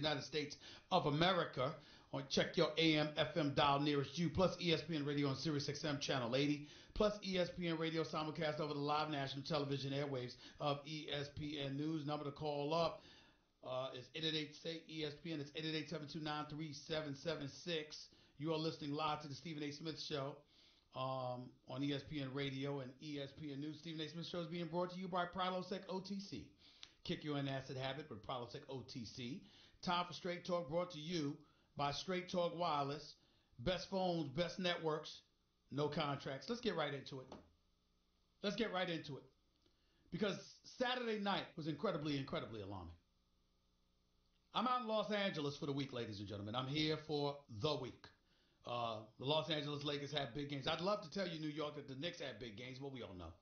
United States of America. Or check your AM, FM dial nearest you, plus ESPN Radio on Sirius XM Channel 80, plus ESPN Radio simulcast over the live national television airwaves of ESPN News. Number to call up is 888-SAY-ESPN. It's 888-729-3776. You are listening live to the Stephen A. Smith Show on ESPN Radio and ESPN News. Stephen A. Smith Show is being brought to you by Prilosec OTC. Kick your acid habit with Prilosec OTC. Time for Straight Talk, brought to you by Straight Talk Wireless. Best phones, best networks, no contracts. Let's get right into it. Because Saturday night was incredibly, incredibly alarming. I'm out in Los Angeles for the week, ladies and gentlemen. I'm here for the week. The Los Angeles Lakers had big games. I'd love to tell you, New York, that the Knicks had big games, but we all know.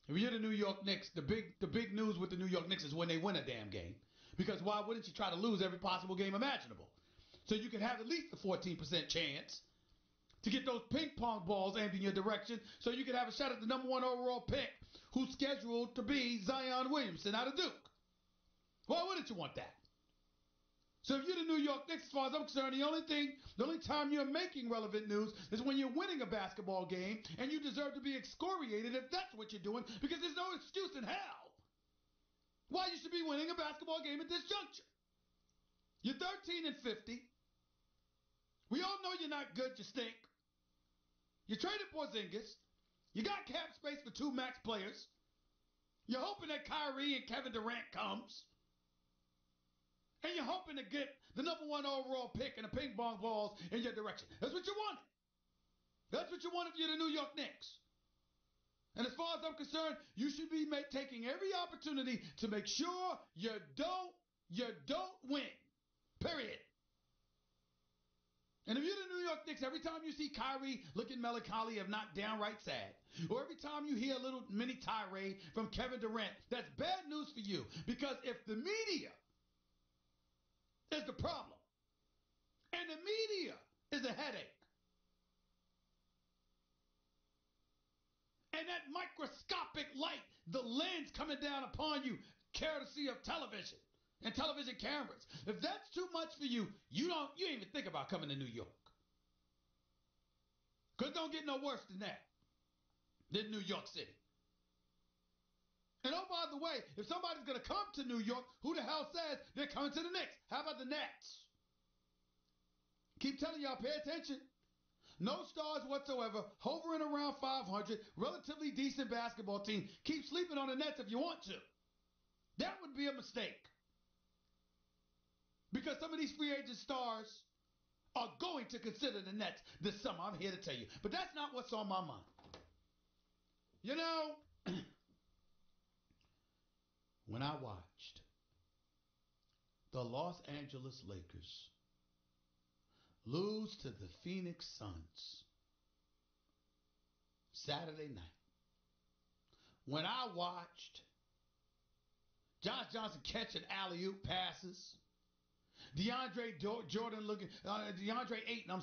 If you're the New York Knicks, the big news with the New York Knicks is when they win a damn game. Because why wouldn't you try to lose every possible game imaginable? So you can have at least a 14% chance to get those ping pong balls aimed in your direction so you can have a shot at the number 1 overall pick who's scheduled to be Zion Williamson out of Duke. Why wouldn't you want that? So if you're the New York Knicks, as far as I'm concerned, the only time you're making relevant news is when you're winning a basketball game, and you deserve to be excoriated if that's what you're doing, because there's no excuse in hell why you should be winning a basketball game at this juncture. You're 13-50. We all know you're not good, you stink. You traded Porzingis. You got cap space for 2 max players. You're hoping that Kyrie and Kevin Durant comes. And you're hoping to get the number 1 overall pick and the ping pong balls in your direction. That's what you wanted. That's what you want if you're the New York Knicks. And as far as I'm concerned, you should be taking every opportunity to make sure you don't win. Period. And if you're the New York Knicks, every time you see Kyrie looking melancholy, if not downright sad, or every time you hear a little mini tirade from Kevin Durant, that's bad news for you. Because if the media is the problem, and the media is a headache, and that microscopic light, the lens coming down upon you, courtesy of television and television cameras, if that's too much for you, you ain't even think about coming to New York. Because it don't get no worse than that, than New York City. And oh, by the way, if somebody's going to come to New York, who the hell says they're coming to the Knicks? How about the Nets? Keep telling y'all, pay attention. No stars whatsoever, hovering around 500, relatively decent basketball team. Keep sleeping on the Nets if you want to. That would be a mistake. Because some of these free agent stars are going to consider the Nets this summer. I'm here to tell you. But that's not what's on my mind. You know, when I watched the Los Angeles Lakers lose to the Phoenix Suns Saturday night, when I watched Josh Johnson catching alley-oop passes, DeAndre Ayton,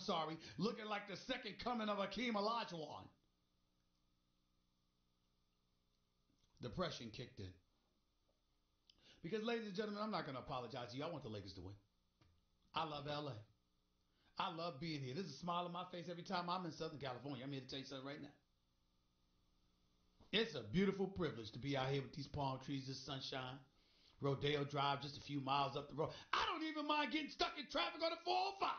looking like the second coming of Hakeem Olajuwon, depression kicked in. Because, ladies and gentlemen, I'm not going to apologize to you. I want the Lakers to win. I love L.A. I love being here. There's a smile on my face every time I'm in Southern California. I'm here to tell you something right now. It's a beautiful privilege to be out here with these palm trees, this sunshine. Rodeo Drive, just a few miles up the road. I don't even mind getting stuck in traffic on the 405.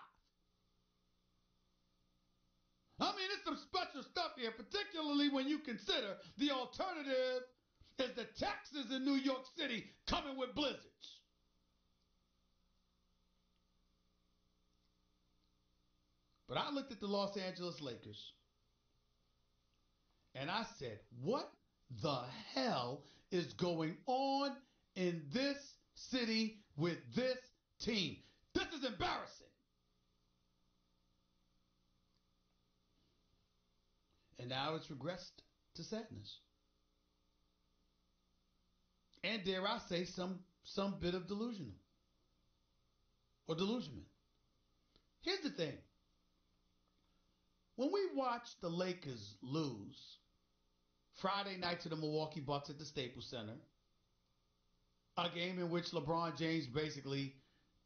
I mean, it's some special stuff here, particularly when you consider the alternative is the Texas and New York City coming with blizzards. But I looked at the Los Angeles Lakers, and I said, what the hell is going on in this city with this team? This is embarrassing. And now it's regressed to sadness. And dare I say, some bit of delusionment. Here's the thing. When we watched the Lakers lose Friday night to the Milwaukee Bucks at the Staples Center, a game in which LeBron James basically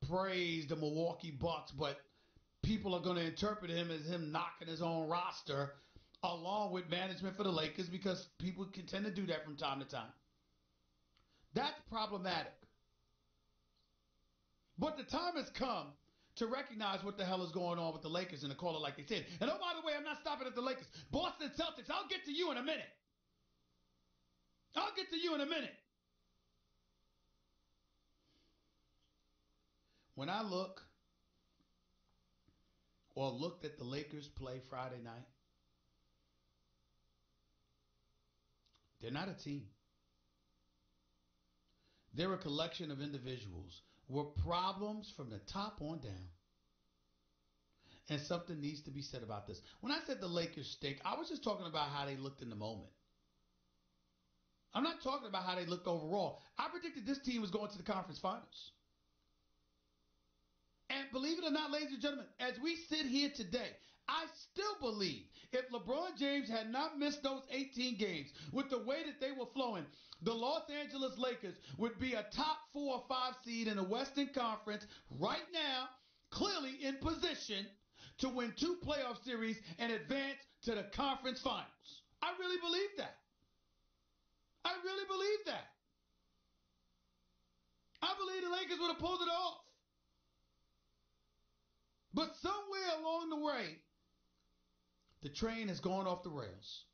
praise the Milwaukee Bucks, but people are going to interpret him as him knocking his own roster along with management for the Lakers because people can tend to do that from time to time. That's problematic. But the time has come to recognize what the hell is going on with the Lakers and to call it like they said. And oh, by the way, I'm not stopping at the Lakers. Boston Celtics, I'll get to you in a minute. I'll get to you in a minute. When I looked at the Lakers play Friday night, they're not a team. They're a collection of individuals with problems from the top on down. And something needs to be said about this. When I said the Lakers stink, I was just talking about how they looked in the moment. I'm not talking about how they looked overall. I predicted this team was going to the conference finals. And believe it or not, ladies and gentlemen, as we sit here today, I still believe if LeBron James had not missed those 18 games with the way that they were flowing, the Los Angeles Lakers would be a top 4 or 5 seed in the Western Conference right now, clearly in position to win 2 playoff series and advance to the conference finals. I really believe that. I really believe that. I believe the Lakers would have pulled it off. But somewhere along the way, the train has gone off the rails.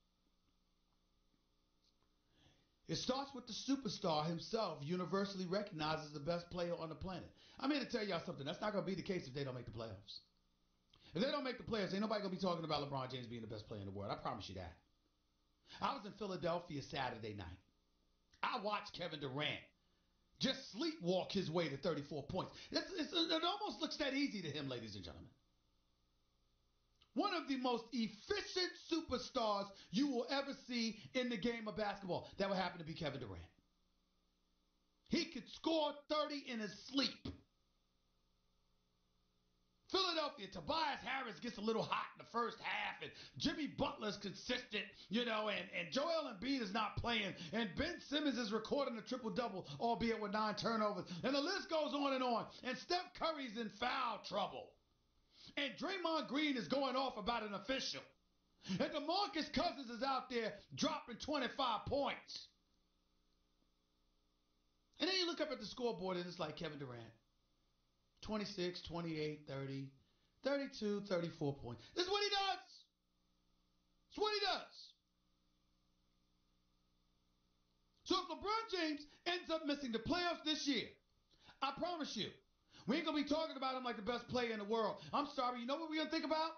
It starts with the superstar himself, universally recognized as the best player on the planet. I'm here to tell y'all something. That's not going to be the case if they don't make the playoffs. If they don't make the playoffs, ain't nobody going to be talking about LeBron James being the best player in the world. I promise you that. I was in Philadelphia Saturday night. I watched Kevin Durant just sleepwalk his way to 34 points. It almost looks that easy to him, ladies and gentlemen. One of the most efficient superstars you will ever see in the game of basketball. That would happen to be Kevin Durant. He could score 30 in his sleep. Philadelphia, Tobias Harris gets a little hot in the first half, and Jimmy Butler's consistent, and Joel Embiid is not playing, and Ben Simmons is recording a triple-double, albeit with 9 turnovers, and the list goes on, and Steph Curry's in foul trouble, and Draymond Green is going off about an official, and DeMarcus Cousins is out there dropping 25 points. And then you look up at the scoreboard, and it's like Kevin Durant. 26, 28, 30, 32, 34 points. This is what he does. It's what he does. So if LeBron James ends up missing the playoffs this year, I promise you, we ain't going to be talking about him like the best player in the world. I'm sorry. You know what we're going to think about?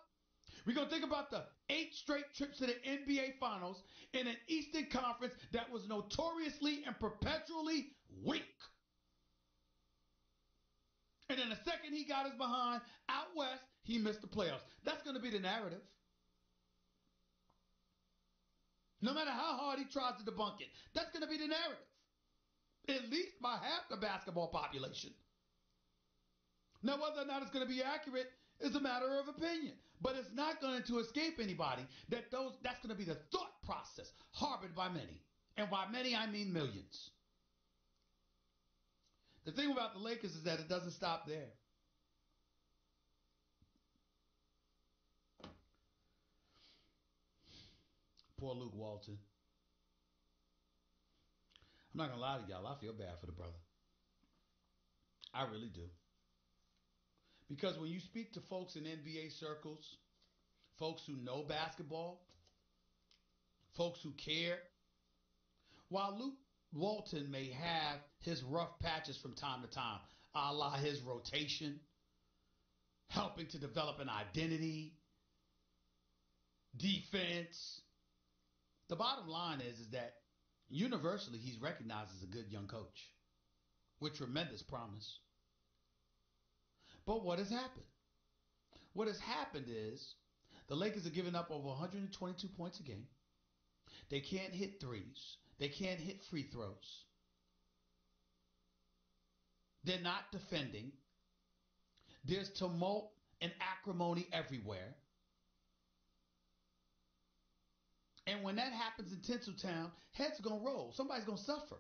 We're going to think about the 8 straight trips to the NBA Finals in an Eastern Conference that was notoriously and perpetually weak. And then the second he got his behind out west, he missed the playoffs. That's going to be the narrative. No matter how hard he tries to debunk it, that's going to be the narrative. At least by half the basketball population. Now, whether or not it's going to be accurate is a matter of opinion. But it's not going to escape anybody that's going to be the thought process harbored by many. And by many, I mean millions. The thing about the Lakers is that it doesn't stop there. Poor Luke Walton. I'm not going to lie to y'all. I feel bad for the brother. I really do. Because when you speak to folks in NBA circles, folks who know basketball, folks who care, while Luke Walton may have his rough patches from time to time, a la his rotation, helping to develop an identity, defense, the bottom line is that universally he's recognized as a good young coach with tremendous promise. But what has happened? What has happened is the Lakers are giving up over 122 points a game. They can't hit threes. They can't hit free throws. They're not defending. There's tumult and acrimony everywhere. And when that happens in Tinseltown, heads are going to roll. Somebody's going to suffer.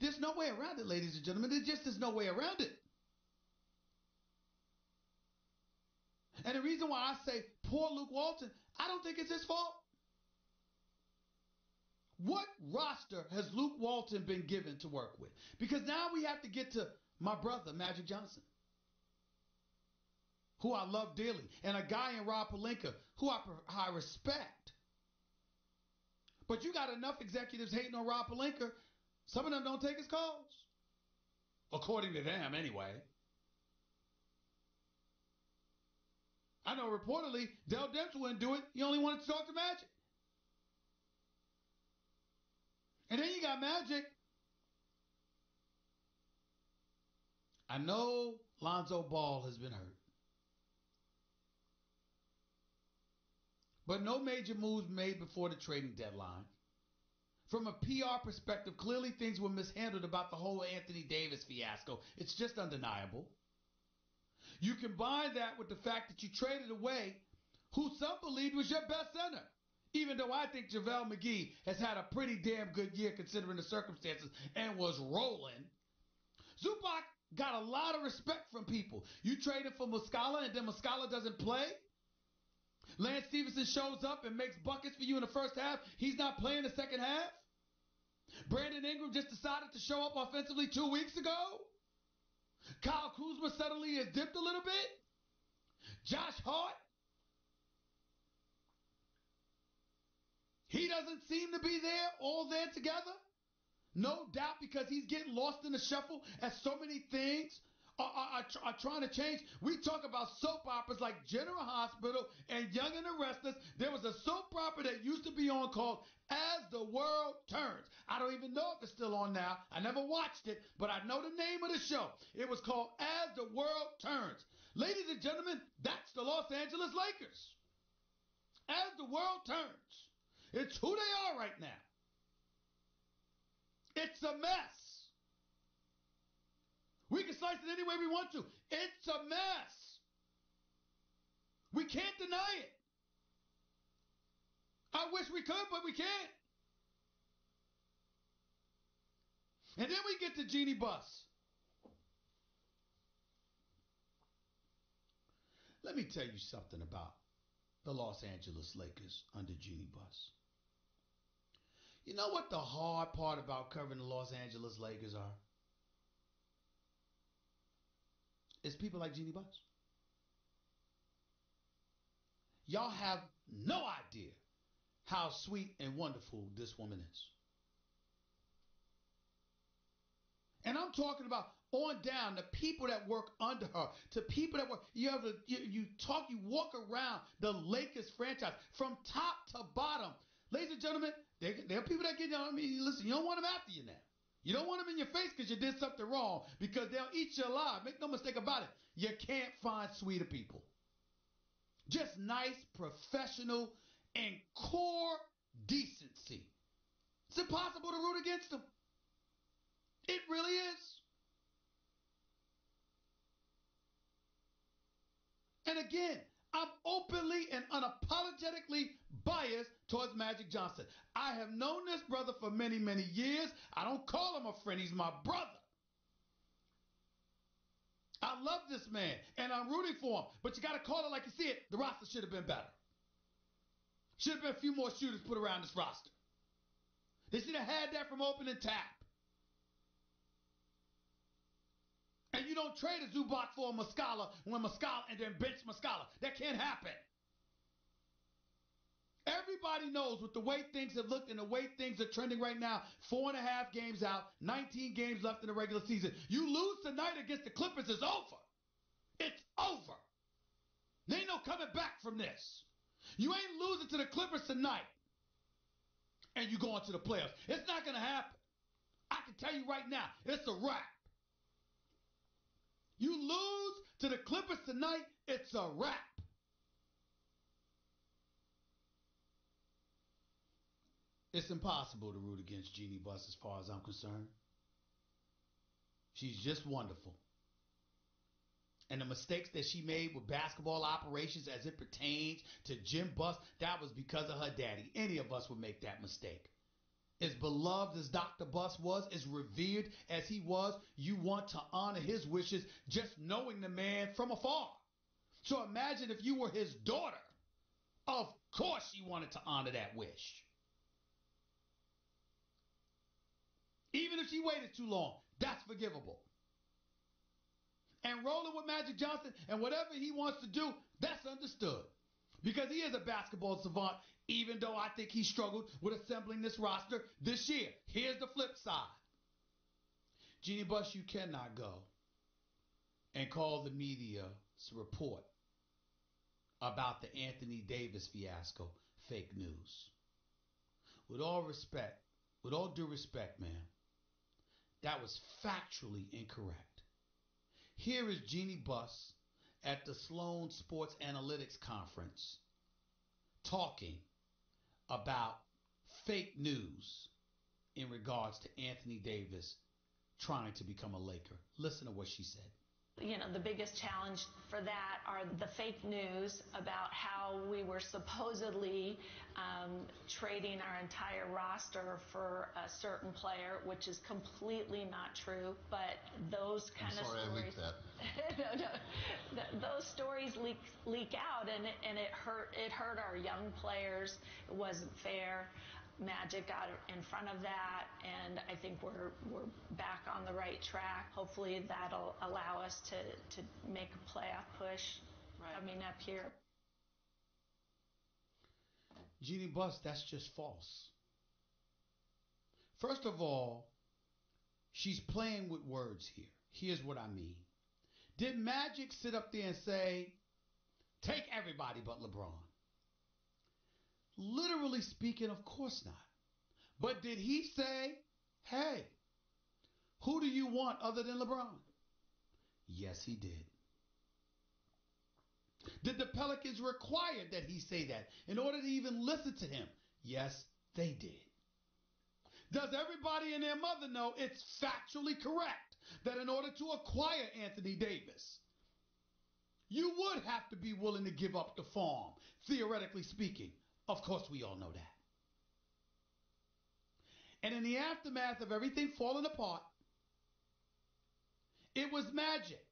There's no way around it, ladies and gentlemen. There just is no way around it. And the reason why I say poor Luke Walton, I don't think it's his fault. What roster has Luke Walton been given to work with? Because now we have to get to my brother, Magic Johnson, who I love dearly, and a guy in Rob Pelinka, who I respect. But you got enough executives hating on Rob Pelinka, some of them don't take his calls. According to them, anyway. I know reportedly Dell Demps wouldn't do it. He only wanted to talk to Magic. And then you got Magic. I know Lonzo Ball has been hurt. But no major moves made before the trading deadline. From a PR perspective, clearly things were mishandled about the whole Anthony Davis fiasco. It's just undeniable. You combine that with the fact that you traded away who some believed was your best center. Even though I think JaVale McGee has had a pretty damn good year considering the circumstances and was rolling. Zubac got a lot of respect from people. You traded for Muscala and then Muscala doesn't play. Lance Stevenson shows up and makes buckets for you in the first half. He's not playing the second half. Brandon Ingram just decided to show up offensively 2 weeks ago. Kyle Kuzma suddenly has dipped a little bit. Josh Hart, he doesn't seem to be all there together. No doubt because he's getting lost in the shuffle as so many things are trying to change. We talk about soap operas like General Hospital and Young and the Restless. There was a soap opera that used to be on called As the World Turns. I don't even know if it's still on now. I never watched it, but I know the name of the show. It was called As the World Turns. Ladies and gentlemen, that's the Los Angeles Lakers. As the world turns. It's who they are right now. It's a mess. We can slice it any way we want to. It's a mess. We can't deny it. I wish we could, but we can't. And then we get to Jeanie Buss. Let me tell you something about the Los Angeles Lakers under Jeanie Buss. You know what the hard part about covering the Los Angeles Lakers are? It's people like Jeanie Buss. Y'all have no idea how sweet and wonderful this woman is. And I'm talking about on down the people that work under her, to people that work. You walk around the Lakers franchise from top to bottom. Ladies and gentlemen, there are people that get, listen, you don't want them after you now. You don't want them in your face because you did something wrong, because they'll eat you alive. Make no mistake about it. You can't find sweeter people. Just nice, professional, and core decency. It's impossible to root against them. It really is. And again, I'm openly and unapologetically biased towards Magic Johnson. I have known this brother for many, many years. I don't call him a friend. He's my brother. I love this man, and I'm rooting for him. But you got to call it like you see it. The roster should have been better. Should have been a few more shooters put around this roster. They should have had that from open and tap. And you don't trade a Zubac for a Muscala when Muscala and then bench Muscala. That can't happen. Everybody knows with the way things have looked and the way things are trending right now, 4.5 games out, 19 games left in the regular season. You lose tonight against the Clippers, it's over. It's over. There ain't no coming back from this. You ain't losing to the Clippers tonight and you go into the playoffs. It's not going to happen. I can tell you right now, it's a wrap. You lose to the Clippers tonight, it's a wrap. It's impossible to root against Jeanie Buss as far as I'm concerned. She's just wonderful. And the mistakes that she made with basketball operations as it pertains to Jim Buss, that was because of her daddy. Any of us would make that mistake. As beloved as Dr. Buss was, as revered as he was, you want to honor his wishes just knowing the man from afar. So imagine if you were his daughter. Of course she wanted to honor that wish. Even if she waited too long, that's forgivable. And rolling with Magic Johnson and whatever he wants to do, that's understood. Because he is a basketball savant, even though I think he struggled with assembling this roster this year. Here's the flip side. Jeanie Buss, you cannot go and call the media's report about the Anthony Davis fiasco fake news. With all respect, with all due respect, ma'am, that was factually incorrect. Here is Jeanie Buss at the Sloan Sports Analytics Conference talking about fake news in regards to Anthony Davis trying to become a Laker. Listen to what she said. You know, the biggest challenge for that are the fake news about how we were supposedly trading our entire roster for a certain player, which is completely not true. But those kind of stories. I'm sorry I leaked that. Those stories leak out, and it hurt our young players. It wasn't fair. Magic got in front of that, and I think we're back on the right track. Hopefully that'll allow us to make a playoff push coming up here. Jeanie Buss, that's just false. First of all, she's playing with words here. Here's what I mean. Did Magic sit up there and say, take everybody but LeBron? Literally speaking, of course not. But did he say, hey, who do you want other than LeBron? Yes, he did. Did the Pelicans require that he say that in order to even listen to him? Yes, they did. Does everybody and their mother know it's factually correct that in order to acquire Anthony Davis, you would have to be willing to give up the farm, theoretically speaking? Of course, we all know that. And in the aftermath of everything falling apart, it was Magic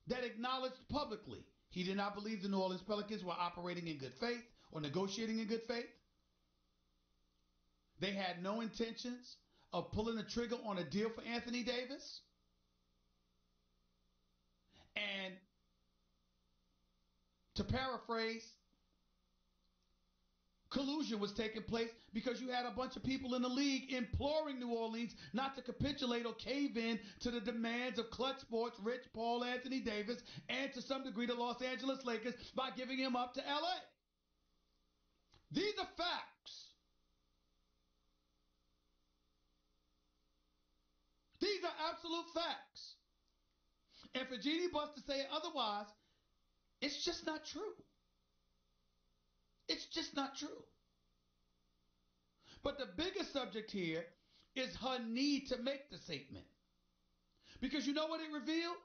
that acknowledged publicly he did not believe the New Orleans Pelicans were operating in good faith or negotiating in good faith. They had no intentions of pulling the trigger on a deal for Anthony Davis. And to paraphrase, collusion was taking place because you had a bunch of people in the league imploring New Orleans not to capitulate or cave in to the demands of Clutch Sports, Rich Paul, Anthony Davis, and to some degree the Los Angeles Lakers by giving him up to L.A. These are facts. These are absolute facts. And for Jeanie Buss to say otherwise, it's just not true. It's just not true. But the biggest subject here is her need to make the statement. Because you know what it revealed?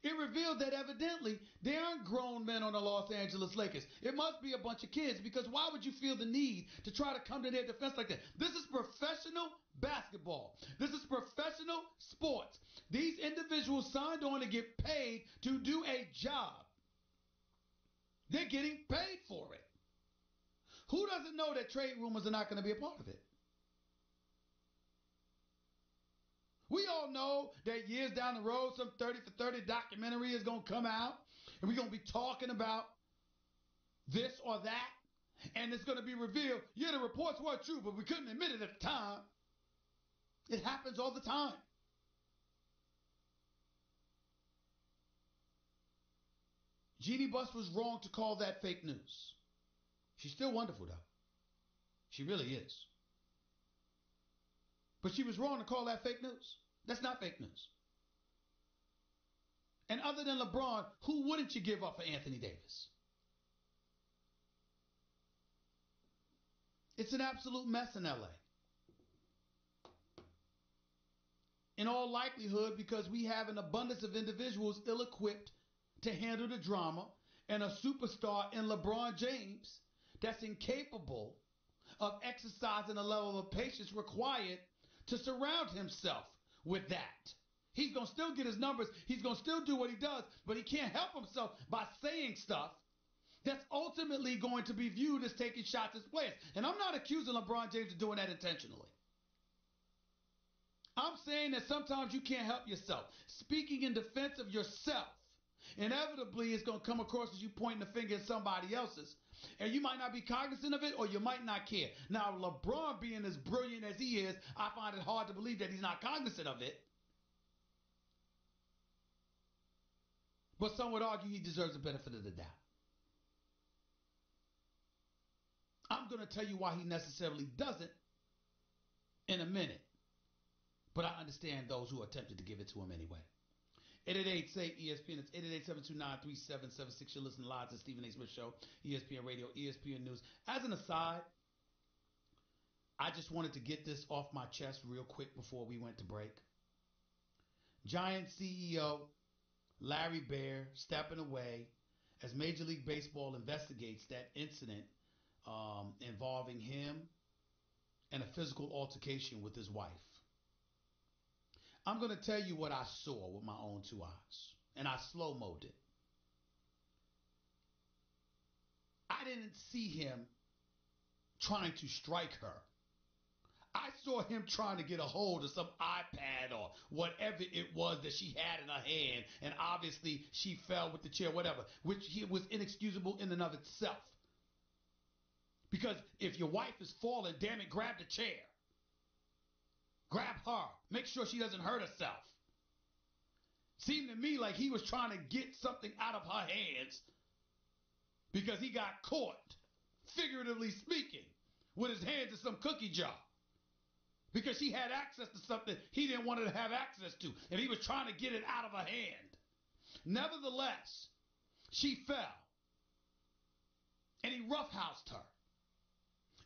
It revealed that evidently there aren't grown men on the Los Angeles Lakers. It must be a bunch of kids, because why would you feel the need to try to come to their defense like that? This is professional basketball. This is professional sports. These individuals signed on to get paid to do a job. They're getting paid for it. Who doesn't know that trade rumors are not going to be a part of it? We all know that years down the road, some 30 for 30 documentary is going to come out, and we're going to be talking about this or that, and it's going to be revealed, yeah, the reports were true, but we couldn't admit it at the time. It happens all the time. Jeanie Buss was wrong to call that fake news. She's still wonderful, though. She really is. But she was wrong to call that fake news. That's not fake news. And other than LeBron, who wouldn't you give up for Anthony Davis? It's an absolute mess in L.A. In all likelihood, because we have an abundance of individuals ill-equipped to handle the drama, and a superstar in LeBron James that's incapable of exercising a level of patience required to surround himself with that. He's going to still get his numbers. He's going to still do what he does, but he can't help himself by saying stuff that's ultimately going to be viewed as taking shots at players. And I'm not accusing LeBron James of doing that intentionally. I'm saying that sometimes you can't help yourself. Speaking in defense of yourself, inevitably it's going to come across as you pointing the finger at somebody else's. And you might not be cognizant of it, or you might not care. Now, LeBron being as brilliant as he is, I find it hard to believe that he's not cognizant of it. But some would argue he deserves the benefit of the doubt. I'm going to tell you why he necessarily doesn't in a minute. But I understand those who attempted to give it to him anyway. 888-SAY-ESPN. It's 888-729-3776. You're listening live to the Stephen A. Smith Show, ESPN Radio, ESPN News. As an aside, I just wanted to get this off my chest real quick before we went to break. Giants CEO Larry Baer stepping away as Major League Baseball investigates that incident involving him and a physical altercation with his wife. I'm going to tell you what I saw with my own two eyes, and I slow-moed it. I didn't see him trying to strike her. I saw him trying to get a hold of some iPad or whatever it was that she had in her hand, and obviously she fell with the chair, whatever, which was inexcusable in and of itself. Because if your wife is falling, damn it, grab the chair. Grab her. Make sure she doesn't hurt herself. Seemed to me like he was trying to get something out of her hands because he got caught, figuratively speaking, with his hands in some cookie jar. Because she had access to something he didn't want her to have access to, and he was trying to get it out of her hand. Nevertheless, she fell, and he roughhoused her.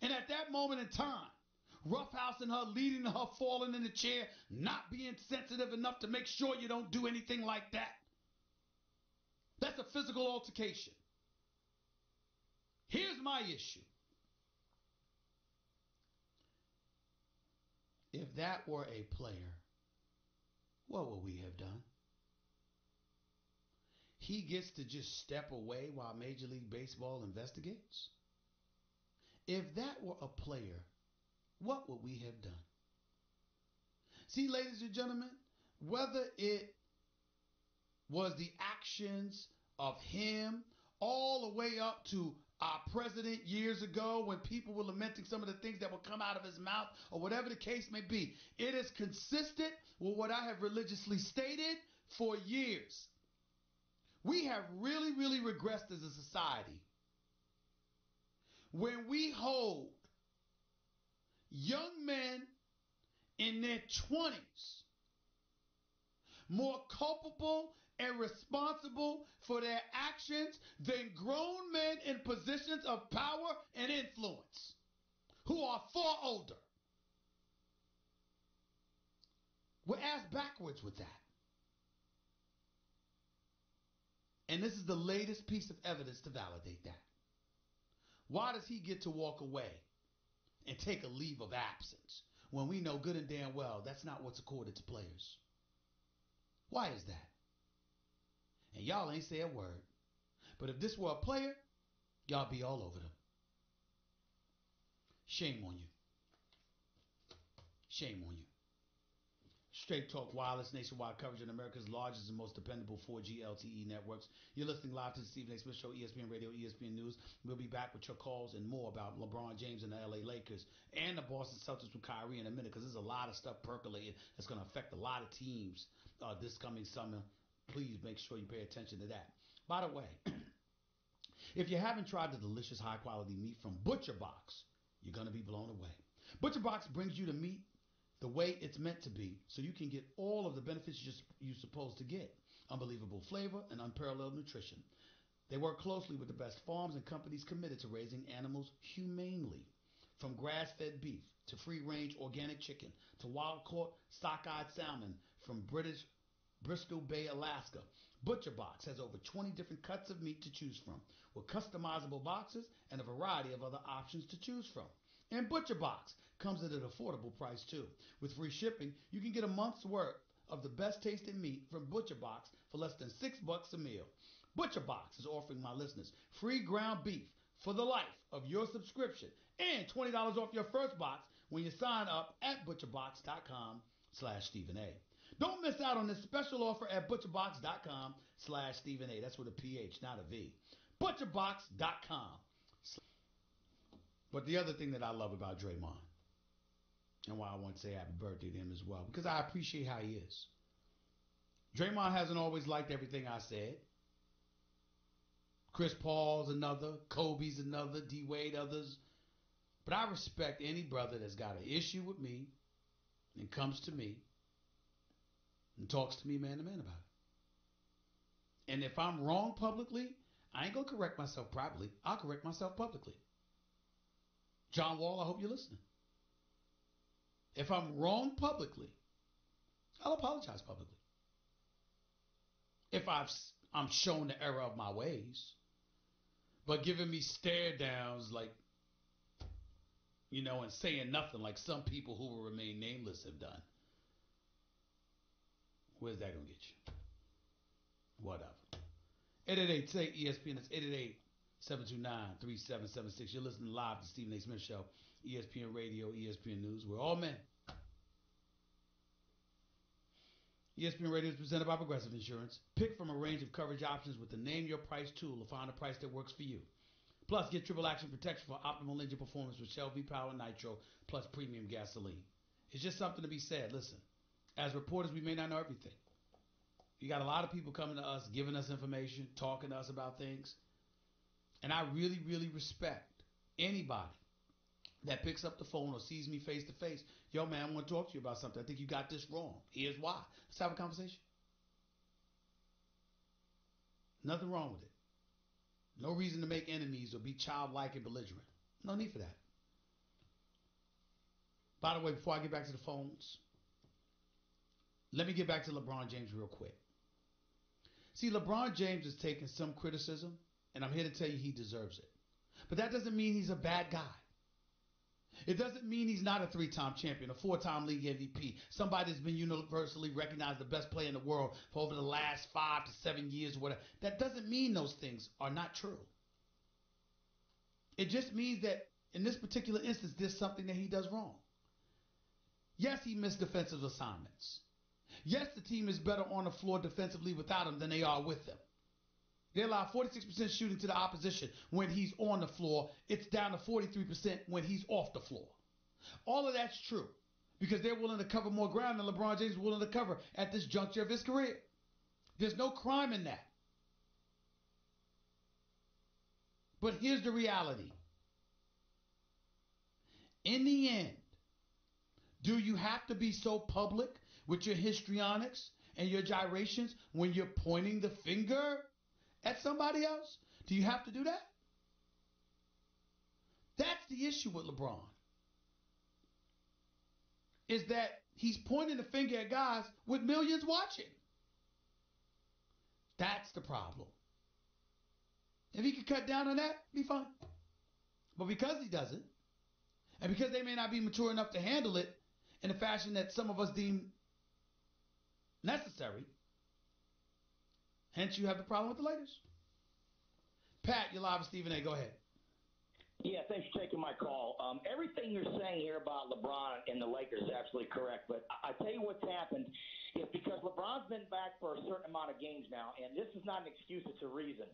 And at that moment in time, roughhousing her, leading to her falling in the chair, not being sensitive enough to make sure you don't do anything like that. That's a physical altercation. Here's my issue. If that were a player, what would we have done? He gets to just step away while Major League Baseball investigates? If that were a player, what would we have done? See, ladies and gentlemen, whether it was the actions of him all the way up to our president years ago when people were lamenting some of the things that would come out of his mouth or whatever the case may be, it is consistent with what I have religiously stated for years. We have really, really regressed as a society when we hold young men in their 20s more culpable and responsible for their actions than grown men in positions of power and influence who are far older. We're ass backwards with that. And this is the latest piece of evidence to validate that. Why does he get to walk away and take a leave of absence when we know good and damn well that's not what's accorded to players? Why is that? And y'all ain't say a word. But if this were a player, y'all be all over them. Shame on you. Shame on you. Straight Talk Wireless, nationwide coverage on America's largest and most dependable 4G LTE networks. You're listening live to the Stephen A. Smith Show, ESPN Radio, ESPN News. We'll be back with your calls and more about LeBron James and the LA Lakers and the Boston Celtics with Kyrie in a minute, because there's a lot of stuff percolating that's going to affect a lot of teams this coming summer. Please make sure you pay attention to that. By the way, if you haven't tried the delicious high-quality meat from Butcher Box, you're going to be blown away. Butcher Box brings you the meat the way it's meant to be, so you can get all of the benefits you're supposed to get. Unbelievable flavor and unparalleled nutrition. They work closely with the best farms and companies committed to raising animals humanely. From grass-fed beef to free-range organic chicken to wild-caught sockeye salmon from Bristol Bay, Alaska. Butcher Box has over 20 different cuts of meat to choose from, with customizable boxes and a variety of other options to choose from. And Butcher Box comes at an affordable price too. With free shipping, you can get a month's worth of the best tasting meat from Butcher Box for less than $6 a meal. Butcher Box is offering my listeners free ground beef for the life of your subscription and $20 off your first box when you sign up at butcherbox.com/Stephen A. Don't miss out on this special offer at butcherbox.com/Stephen A. That's with a PH, not a V. Butcherbox.com. But the other thing that I love about Draymond, and why I want to say happy birthday to him as well, because I appreciate how he is. Draymond hasn't always liked everything I said. Chris Paul's another, Kobe's another, D. Wade others. But I respect any brother that's got an issue with me and comes to me and talks to me man to man about it. And if I'm wrong publicly, I ain't going to correct myself privately. I'll correct myself publicly. John Wall, I hope you're listening. If I'm wrong publicly, I'll apologize publicly. If I'm shown the error of my ways, but giving me stare downs like, and saying nothing like some people who will remain nameless have done, where's that going to get you? Whatever. 888 say ESPN. That's 888-729-3776. You're listening live to Stephen A. Smith Show, ESPN Radio, ESPN News. We're all men. ESPN Radio is presented by Progressive Insurance. Pick from a range of coverage options with the Name Your Price tool to find a price that works for you. Plus, get triple action protection for optimal engine performance with Shell V-Power Nitro plus premium gasoline. It's just something to be said. Listen, as reporters, we may not know everything. You got a lot of people coming to us, giving us information, talking to us about things. And I really, really respect anybody that picks up the phone or sees me face to face. Yo, man, I want to talk to you about something. I think you got this wrong. Here's why. Let's have a conversation. Nothing wrong with it. No reason to make enemies or be childlike and belligerent. No need for that. By the way, before I get back to the phones, let me get back to LeBron James real quick. See, LeBron James is taking some criticism, and I'm here to tell you he deserves it. But that doesn't mean he's a bad guy. It doesn't mean he's not a three-time champion, a four-time league MVP, somebody that's been universally recognized the best player in the world for over the last 5 to 7 years or whatever. That doesn't mean those things are not true. It just means that in this particular instance, there's something that he does wrong. Yes, he missed defensive assignments. Yes, the team is better on the floor defensively without him than they are with him. They allow 46% shooting to the opposition when he's on the floor. It's down to 43% when he's off the floor. All of that's true because they're willing to cover more ground than LeBron James is willing to cover at this juncture of his career. There's no crime in that. But here's the reality. In the end, do you have to be so public with your histrionics and your gyrations when you're pointing the finger at somebody else? Do you have to do that? That's the issue with LeBron. Is that he's pointing the finger at guys with millions watching. That's the problem. If he could cut down on that, be fine. But because he doesn't, and because they may not be mature enough to handle it in a fashion that some of us deem necessary, hence you have the problem with the Lakers. Pat, you're live with Stephen A. Go ahead. Yeah, thanks for taking my call. Everything you're saying here about LeBron and the Lakers is absolutely correct. But I tell you what's happened is because LeBron's been back for a certain amount of games now, and this is not an excuse, it's a reason.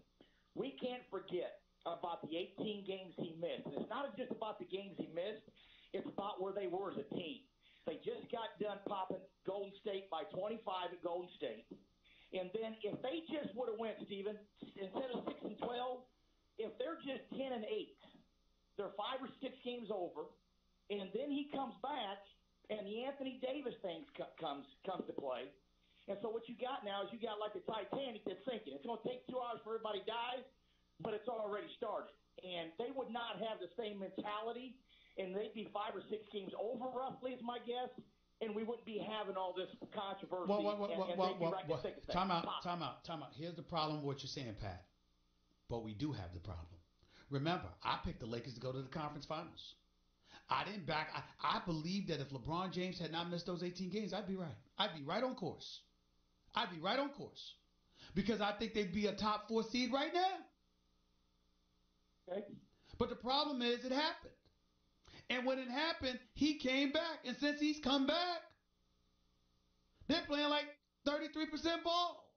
We can't forget about the 18 games he missed. And it's not just about the games he missed. It's about where they were as a team. They just got done popping Golden State by 25 at Golden State. And then if they just would have went, Steven, instead of 6-12, if they're just 10-8, they're 5 or 6 games over, and then he comes back, and the Anthony Davis thing comes to play. And so what you got now is you got like a Titanic that's sinking. It's going to take 2 hours for everybody dies, but it's already started. And they would not have the same mentality, and they'd be 5 or 6 games over roughly is my guess, and we wouldn't be having all this controversy. Time out. Here's the problem with what you're saying, Pat. But we do have the problem. Remember, I picked the Lakers to go to the conference finals. I didn't back. I believe that if LeBron James had not missed those 18 games, I'd be right. I'd be right on course. I'd be right on course because I think they'd be a top 4 seed right now. Okay. But the problem is it happened. And when it happened, he came back. And since he's come back, they're playing like 33% ball.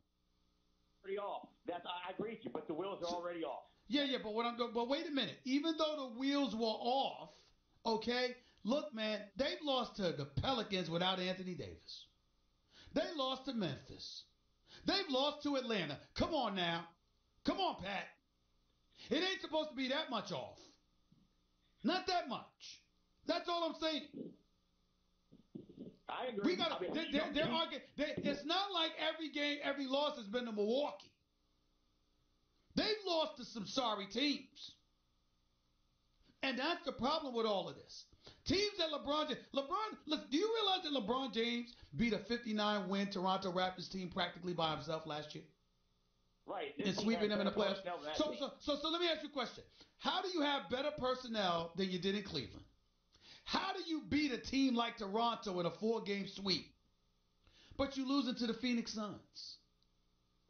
Already off. I agree with you, but the wheels are already off. Yeah, but wait a minute. Even though the wheels were off, okay, look, man, they've lost to the Pelicans without Anthony Davis. They lost to Memphis. They've lost to Atlanta. Come on now. Come on, Pat. It ain't supposed to be that much off. Not that much. That's all I'm saying. I agree. We got it's not like every game, every loss has been to Milwaukee. They've lost to some sorry teams. And that's the problem with all of this. Teams that listen, do you realize that LeBron James beat a 59-win Toronto Raptors team practically by himself last year? Right. And sweeping them in the playoffs. So let me ask you a question. How do you have better personnel than you did in Cleveland? How do you beat a team like Toronto in a 4-game sweep, but you losing to the Phoenix Suns?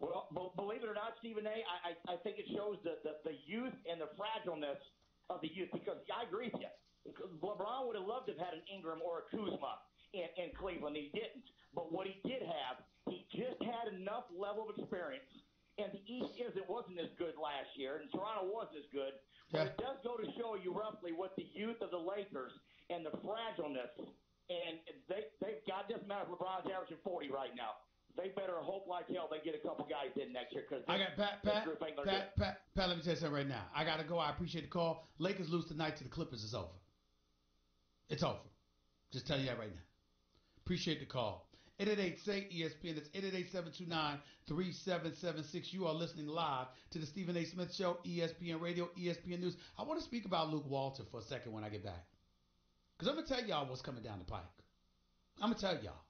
Well, believe it or not, Stephen A., I think it shows the youth and the fragileness of the youth because I agree with you. LeBron would have loved to have had an Ingram or a Kuzma in Cleveland. He didn't. But what he did have, he just had enough level of experience. And the East wasn't as good last year, and Toronto wasn't as good. But it does go to show you roughly what the youth of the Lakers and the fragileness, and they've got, doesn't matter if LeBron's averaging 40 right now. They better hope like hell they get a couple guys in next year because this group ain't going to do it. Pat, let me tell you something right now. I got to go. I appreciate the call. Lakers lose tonight to the Clippers. It's over. It's over. Just telling you that right now. Appreciate the call. 888-SAY-ESPN. That's 888-729-3776. You are listening live to the Stephen A. Smith Show, ESPN Radio, ESPN News. I want to speak about Luke Walton for a second when I get back. Because I'm going to tell y'all what's coming down the pike. I'm going to tell y'all.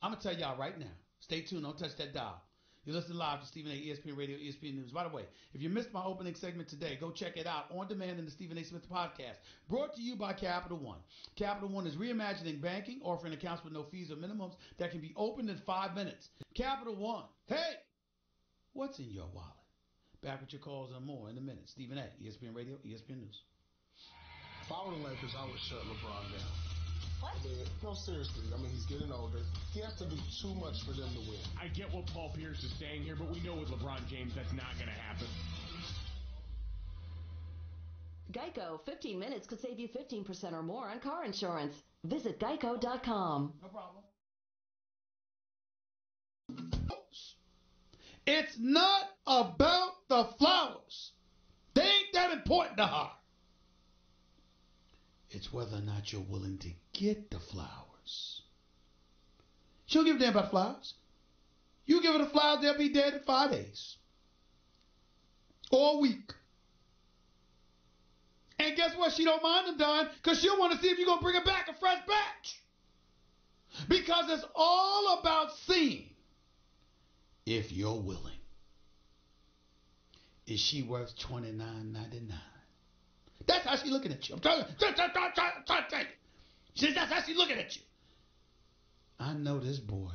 I'm going to tell y'all right now. Stay tuned. Don't touch that dial. You're listening live to Stephen A. ESPN Radio, ESPN News. By the way, if you missed my opening segment today, go check it out on demand in the Stephen A. Smith podcast. Brought to you by Capital One. Capital One is reimagining banking, offering accounts with no fees or minimums that can be opened in 5 minutes. Capital One. Hey, what's in your wallet? Back with your calls and more in a minute. Stephen A. ESPN Radio, ESPN News. If I were the Lakers, I would shut LeBron down. What? I mean, no, seriously. I mean, he's getting older. He has to do too much for them to win. I get what Paul Pierce is saying here, but we know with LeBron James that's not going to happen. Geico, 15 minutes could save you 15% or more on car insurance. Visit geico.com. No problem. It's not about the flowers. They ain't that important to her. It's whether or not you're willing to get the flowers. She don't give a damn about the flowers. You give her the flowers, they'll be dead in 5 days. Or a week. And guess what? She don't mind them dying because she'll want to see if you're going to bring her back a fresh batch. Because it's all about seeing if you're willing. Is she worth $29.99? That's how she's looking at you. I'm trying to tell you. She says that's how she's looking at you. I know this boy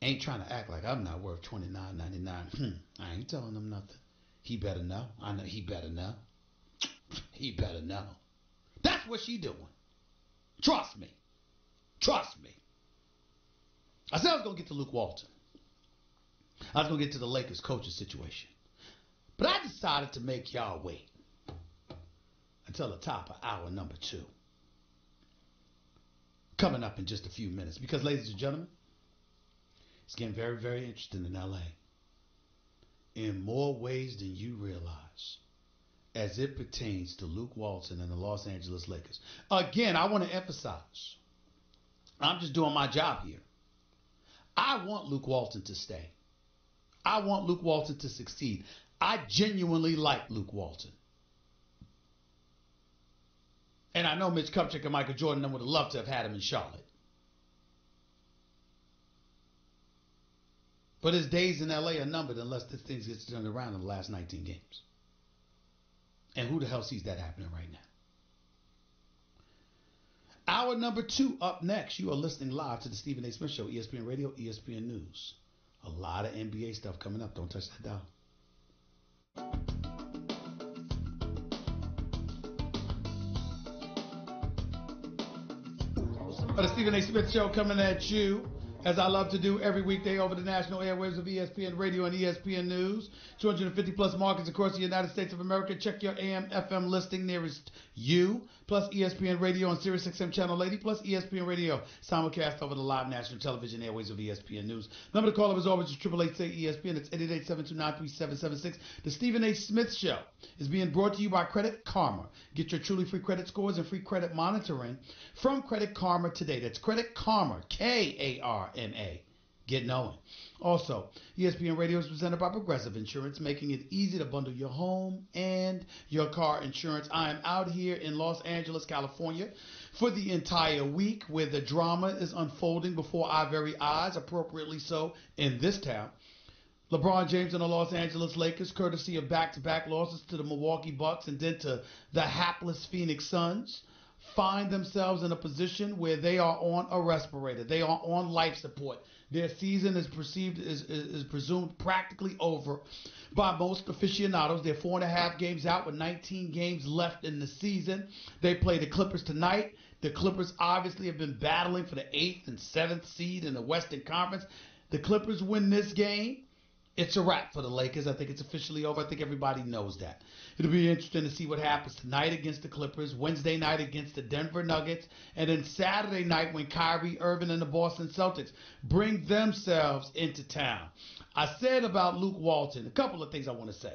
ain't trying to act like I'm not worth $29.99. I ain't telling him nothing. He better know. I know he better know. He better know. That's what she doing. Trust me. Trust me. I said I was going to get to Luke Walton. I was going to get to the Lakers coaching situation. But I decided to make y'all wait until the top of hour number 2. Coming up in just a few minutes. Because, ladies and gentlemen, it's getting very, very interesting in L.A. in more ways than you realize as it pertains to Luke Walton and the Los Angeles Lakers. Again, I want to emphasize, I'm just doing my job here. I want Luke Walton to stay. I want Luke Walton to succeed. I genuinely like Luke Walton. And I know Mitch Kupchak and Michael Jordan would have loved to have had him in Charlotte. But his days in L.A. are numbered unless this thing gets turned around in the last 19 games. And who the hell sees that happening right now? Hour number 2 up next. You are listening live to the Stephen A. Smith Show, ESPN Radio, ESPN News. A lot of NBA stuff coming up. Don't touch that dial. The Stephen A. Smith Show coming at you, as I love to do every weekday over the national airwaves of ESPN Radio and ESPN News. 250-plus markets across the United States of America. Check your AM, FM listing nearest you, plus ESPN Radio on Sirius XM Channel 80, plus ESPN Radio simulcast over the live national television airwaves of ESPN News. Number to call up as always is 888-SAY-ESPN. It's 888-729-3776. The Stephen A. Smith Show is being brought to you by Credit Karma. Get your truly free credit scores and free credit monitoring from Credit Karma today. That's Credit Karma, K-A-R-M-A. Get knowing. Also, ESPN Radio is presented by Progressive Insurance, making it easy to bundle your home and your car insurance. I am out here in Los Angeles, California, for the entire week where the drama is unfolding before our very eyes, appropriately so, in this town. LeBron James and the Los Angeles Lakers, courtesy of back-to-back losses to the Milwaukee Bucks and then to the hapless Phoenix Suns, find themselves in a position where they are on a respirator. They are on life support. Their season is presumed practically over by most aficionados. They're 4.5 games out with 19 games left in the season. They play the Clippers tonight. The Clippers obviously have been battling for the 8th and 7th seed in the Western Conference. The Clippers win this game, it's a wrap for the Lakers. I think it's officially over. I think everybody knows that. It'll be interesting to see what happens tonight against the Clippers, Wednesday night against the Denver Nuggets, and then Saturday night when Kyrie Irving and the Boston Celtics bring themselves into town. I said about Luke Walton, a couple of things I want to say.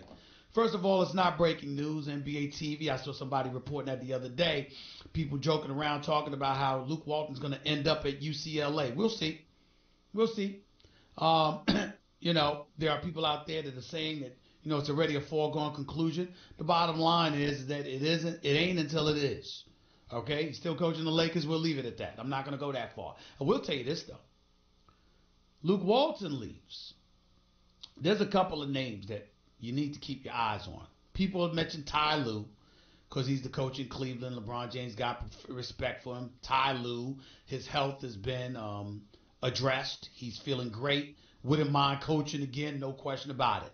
First of all, it's not breaking news. NBA TV, I saw somebody reporting that the other day, people joking around talking about how Luke Walton's going to end up at UCLA. We'll see. We'll see. You know, there are people out there that are saying that, you know, it's already a foregone conclusion. The bottom line is that it ain't until it is. Okay? He's still coaching the Lakers. We'll leave it at that. I'm not going to go that far. I will tell you this, though. Luke Walton leaves. There's a couple of names that you need to keep your eyes on. People have mentioned Ty Lue because he's the coach in Cleveland. LeBron James got respect for him. Ty Lue, his health has been addressed. He's feeling great. Wouldn't mind coaching again, no question about it.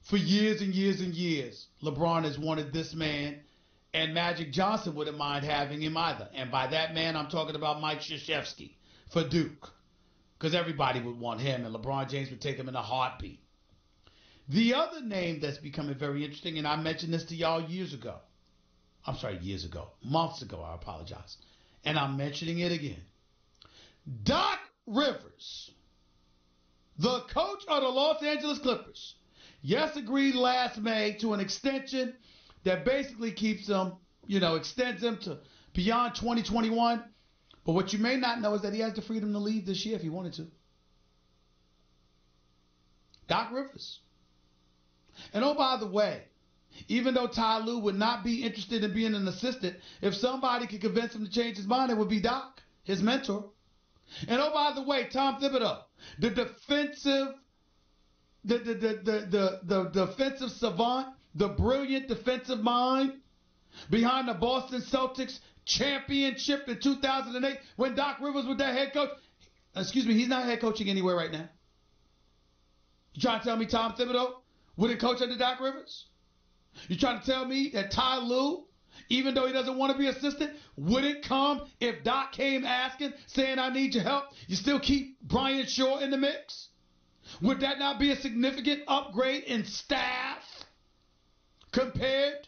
For years and years and years, LeBron has wanted this man, and Magic Johnson wouldn't mind having him either. And by that man, I'm talking about Mike Krzyzewski for Duke, because everybody would want him, and LeBron James would take him in a heartbeat. The other name that's becoming very interesting, and I mentioned this to y'all months ago, I apologize, and I'm mentioning it again. Doc Rivers, the coach of the Los Angeles Clippers, yes, agreed last May to an extension that basically keeps them, extends them to beyond 2021. But what you may not know is that he has the freedom to leave this year if he wanted to. Doc Rivers. And oh, by the way, even though Ty Lue would not be interested in being an assistant, if somebody could convince him to change his mind, it would be Doc, his mentor. And oh, by the way, Tom Thibodeau, the defensive savant, the brilliant defensive mind behind the Boston Celtics championship in 2008 when Doc Rivers was their head coach. Excuse me, he's not head coaching anywhere right now. You trying to tell me Tom Thibodeau wouldn't coach under Doc Rivers? You trying to tell me that Ty Lue, even though he doesn't want to be assistant, wouldn't come if Doc came asking, saying, I need your help? You still keep Brian Shaw in the mix? Would that not be a significant upgrade in staff compared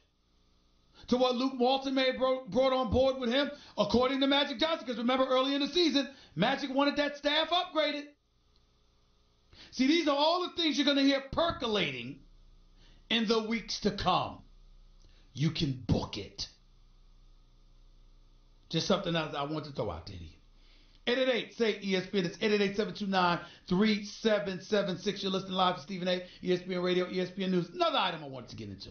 to what Luke Walton may have brought on board with him, according to Magic Johnson? Because remember, early in the season, Magic wanted that staff upgraded. See, these are all the things you're going to hear percolating in the weeks to come. You can book it. Just something else I want to throw out there to you. 888-SAY-ESPN. It's 888-729-3776. You're listening live to Stephen A. ESPN Radio, ESPN News. Another item I wanted to get into.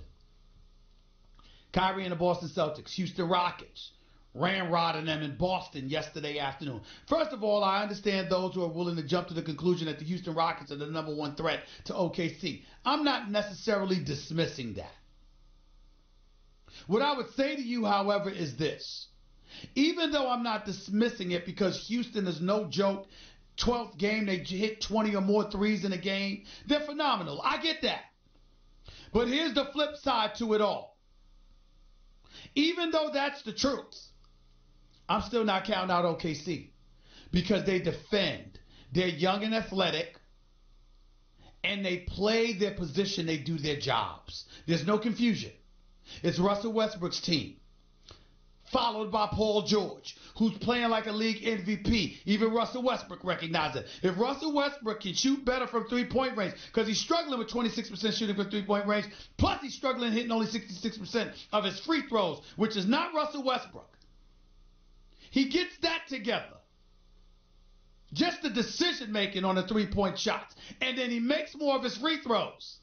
Kyrie and the Boston Celtics, Houston Rockets, ramrodding them in Boston yesterday afternoon. First of all, I understand those who are willing to jump to the conclusion that the Houston Rockets are the number one threat to OKC. I'm not necessarily dismissing that. What I would say to you, however, is this. Even though I'm not dismissing it because Houston is no joke, 12th game, they hit 20 or more threes in a game. They're phenomenal. I get that. But here's the flip side to it all. Even though that's the truth, I'm still not counting out OKC because they defend. They're young and athletic, and they play their position. They do their jobs. There's no confusion. It's Russell Westbrook's team, followed by Paul George, who's playing like a league MVP. Even Russell Westbrook recognizes it. If Russell Westbrook can shoot better from three-point range, because he's struggling with 26% shooting from three-point range, plus he's struggling hitting only 66% of his free throws, which is not Russell Westbrook. He gets that together. Just the decision-making on the three-point shots. And then he makes more of his free throws.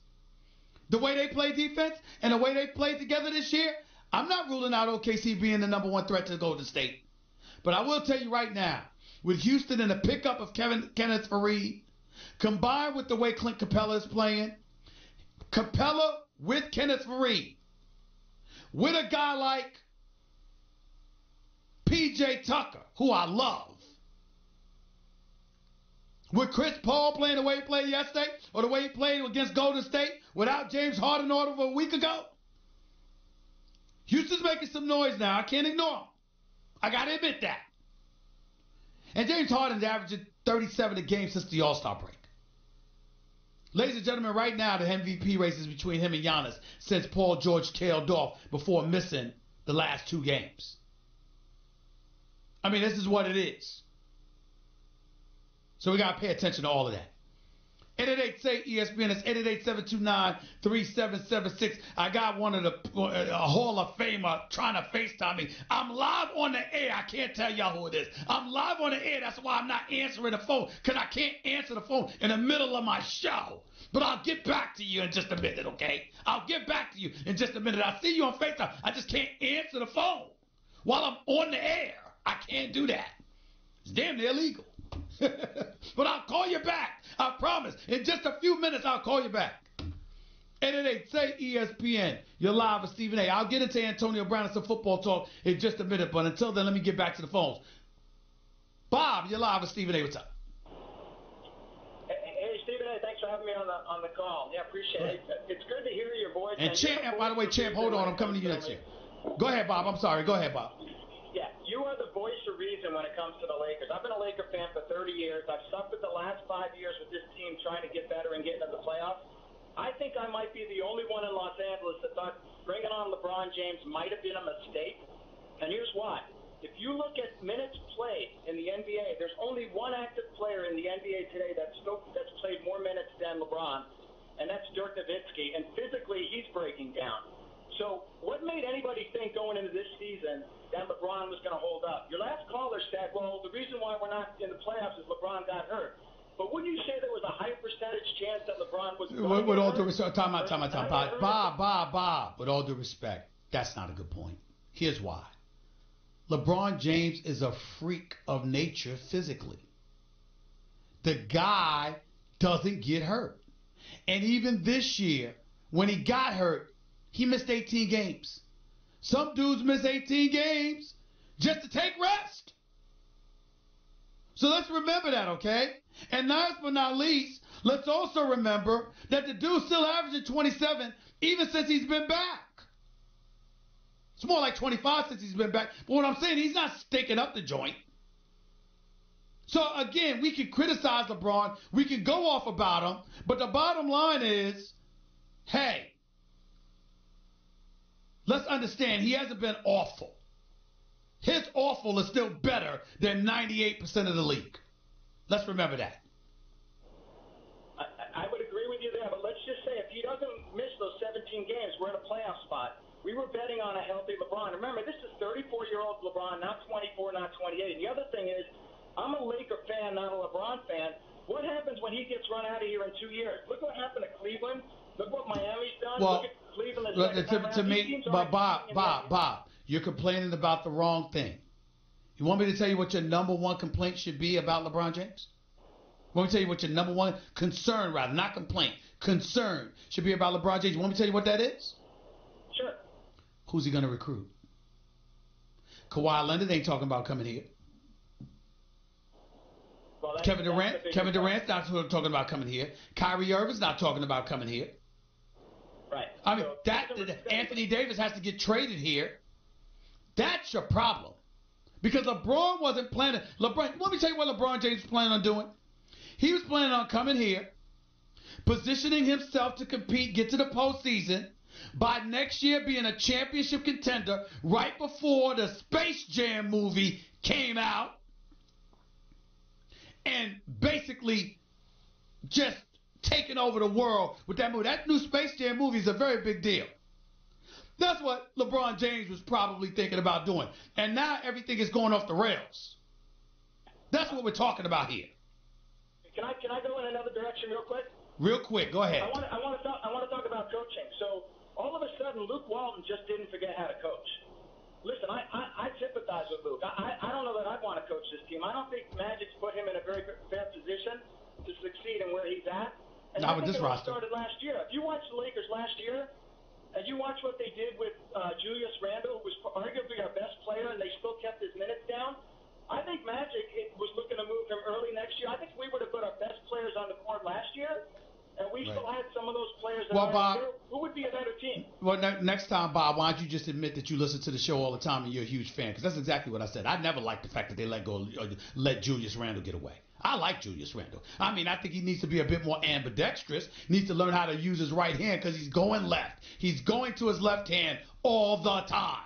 The way they play defense and the way they played together this year, I'm not ruling out OKC being the number one threat to Golden State. But I will tell you right now, with Houston and the pickup of Kenneth Faried, combined with the way Clint Capella is playing, Capella with Kenneth Faried, with a guy like P.J. Tucker, who I love, with Chris Paul playing the way he played yesterday or the way he played against Golden State without James Harden over a week ago, Houston's making some noise now. I can't ignore him. I got to admit that. And James Harden's averaging 37 a game since the All-Star break. Ladies and gentlemen, right now the MVP race is between him and Giannis since Paul George tailed off before missing the last 2 games. I mean, this is what it is. So we got to pay attention to all of that. 888-SAY-ESPN. It's 888-729-3776. I got one of the Hall of Famer trying to FaceTime me. I'm live on the air. I can't tell y'all who it is. I'm live on the air. That's why I'm not answering the phone, because I can't answer the phone in the middle of my show. But I'll get back to you in just a minute, okay? I'll get back to you in just a minute. I see you on FaceTime. I just can't answer the phone while I'm on the air. I can't do that. It's damn near illegal. But I'll call you back. I promise. In just a few minutes, I'll call you back. 888-SAY-ESPN. You're live with Stephen A. I'll get into Antonio Brown and some football talk in just a minute, but until then, let me get back to the phones. Bob, you're live with Stephen A. What's up? Hey, Stephen A. Thanks for having me on the call. Yeah, appreciate it. It's good to hear your voice. And Champ, by the way, Champ, hold on. I'm coming to you next year. Go ahead, Bob. I'm sorry. Go ahead, Bob. Yeah, you are the voice of reason when it comes to the Lakers. I've been a Laker fan for 30 years. I've suffered the last 5 years with this team trying to get better and get into the playoffs. I think I might be the only one in Los Angeles that thought bringing on LeBron James might have been a mistake. And here's why. If you look at minutes played in the NBA, there's only one active player in the NBA today that's played more minutes than LeBron, and that's Dirk Nowitzki. And physically, he's breaking down. So what made anybody think going into this season that LeBron was going to hold up? Your last caller said, well, the reason why we're not in the playoffs is LeBron got hurt. But wouldn't you say there was a high percentage chance that LeBron was going to With all hurt? due respect, time out. Bob, with all due respect, that's not a good point. Here's why. LeBron James is a freak of nature physically. The guy doesn't get hurt. And even this year, when he got hurt, he missed 18 games. Some dudes miss 18 games just to take rest. So let's remember that, okay? And last but not least, let's also remember that the dude's still averaging 27 even since he's been back. It's more like 25 since he's been back. But what I'm saying, he's not stinking up the joint. So, again, we can criticize LeBron. We can go off about him. But the bottom line is, hey, let's understand he hasn't been awful. His awful is still better than 98% of the league. Let's remember that. I would agree with you there, but let's just say if he doesn't miss those 17 games, we're in a playoff spot. We were betting on a healthy LeBron. Remember, this is 34-year-old LeBron, not 24, not 28. And the other thing is, I'm a Laker fan, not a LeBron fan. What happens when he gets run out of here in 2 years? Look what happened to Cleveland. Look what Miami's done. Well, look at Cleveland. to me, Bob, you're complaining about the wrong thing. You want me to tell you what your number one complaint should be about LeBron James? You want me to tell you what your number one concern, rather, not complaint, concern should be about LeBron James? You want me to tell you what that is? Sure. Who's he going to recruit? Kawhi Leonard ain't talking about coming here. Well, Kevin Durant's not talking about coming here. Kyrie Irving's not talking about coming here. Right. I mean, So Anthony Davis has to get traded here. That's your problem. Because LeBron wasn't planning. Let me tell you what LeBron James was planning on doing. He was planning on coming here, positioning himself to compete, get to the postseason, by next year being a championship contender right before the Space Jam movie came out, and basically just taking over the world with that movie. That new Space Jam movie is a very big deal. That's what LeBron James was probably thinking about doing. And now everything is going off the rails. That's what we're talking about here. Can I go in another direction real quick? Real quick, go ahead. I want to talk about coaching. So all of a sudden, Luke Walton just didn't forget how to coach. Listen, I sympathize with Luke. I don't know that I'd want to coach this team. I don't think Magic's put him in a very fair position to succeed in where he's at. And Not I with think this it all roster. started last year. If you watch the Lakers last year, and you watch what they did with Julius Randle, who was arguably our best player, and they still kept his minutes down, I think Magic was looking to move him early next year. I think we would have put our best players on the court last year, and we still had some of those players that Bob, who would be a better team? Well, next time, Bob, why don't you just admit that you listen to the show all the time and you're a huge fan? Because that's exactly what I said. I never liked the fact that they let Julius Randle get away. I like Julius Randle. I mean, I think he needs to be a bit more ambidextrous. Needs to learn how to use his right hand because he's going left. He's going to his left hand all the time.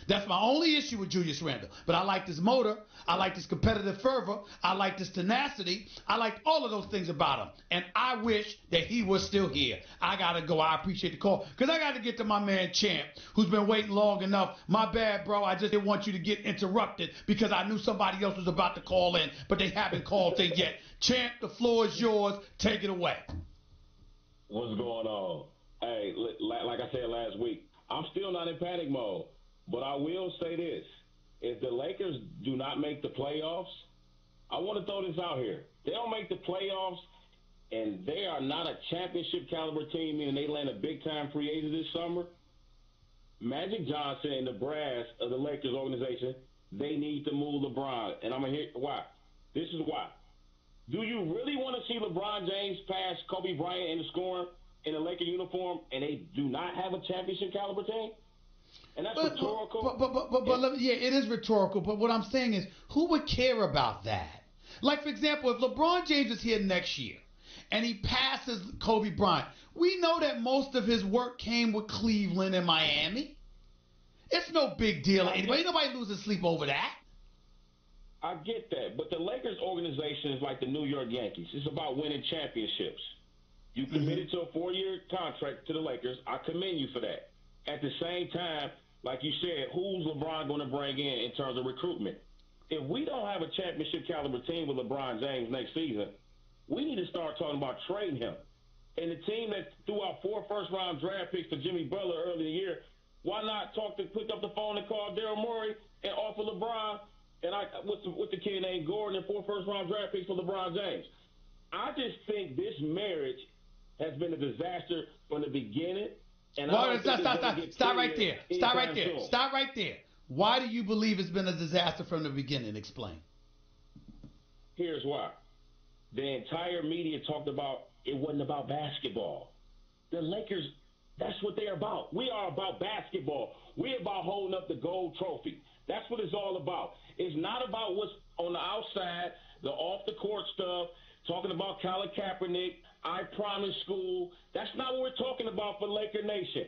That's my only issue with Julius Randle. But I like this motor. I like this competitive fervor. I like this tenacity. I liked all of those things about him. And I wish that he was still here. I got to go. I appreciate the call. Because I got to get to my man Champ, who's been waiting long enough. My bad, bro. I just didn't want you to get interrupted because I knew somebody else was about to call in, but they haven't called in yet. Champ, the floor is yours. Take it away. What's going on? Hey, like I said last week, I'm still not in panic mode. But I will say this. If the Lakers do not make the playoffs, I want to throw this out here. They don't make the playoffs, and they are not a championship caliber team, meaning they land a big-time free agent this summer. Magic Johnson and the brass of the Lakers organization, they need to move LeBron. And I'm going to hear why. This is why. Do you really want to see LeBron James pass Kobe Bryant in the scoring in a Laker uniform, and they do not have a championship caliber team? And that's rhetorical. Yeah, it is rhetorical. But what I'm saying is, who would care about that? Like, for example, if LeBron James is here next year and he passes Kobe Bryant, we know that most of his work came with Cleveland and Miami. It's no big deal. Ain't nobody losing sleep over that. I get that. But the Lakers organization is like the New York Yankees. It's about winning championships. You committed to a 4-year contract to the Lakers. I commend you for that. At the same time, like you said, who's LeBron going to bring in terms of recruitment? If we don't have a championship caliber team with LeBron James next season, we need to start talking about trading him. And the team that threw out 4 first-round draft picks for Jimmy Butler earlier in the year, why not pick up the phone and call Daryl Morey and offer LeBron and what's the kid named Gordon and 4 first-round draft picks for LeBron James? I just think this marriage has been a disaster from the beginning. And Stop right there. Stop right there. Why do you believe it's been a disaster from the beginning? Explain. Here's why. The entire media talked about it wasn't about basketball. The Lakers, that's what they're about. We are about basketball. We're about holding up the gold trophy. That's what it's all about. It's not about what's on the outside, the off-the-court stuff, talking about Colin Kaepernick, I Promise School. That's not what we're talking about for Laker Nation.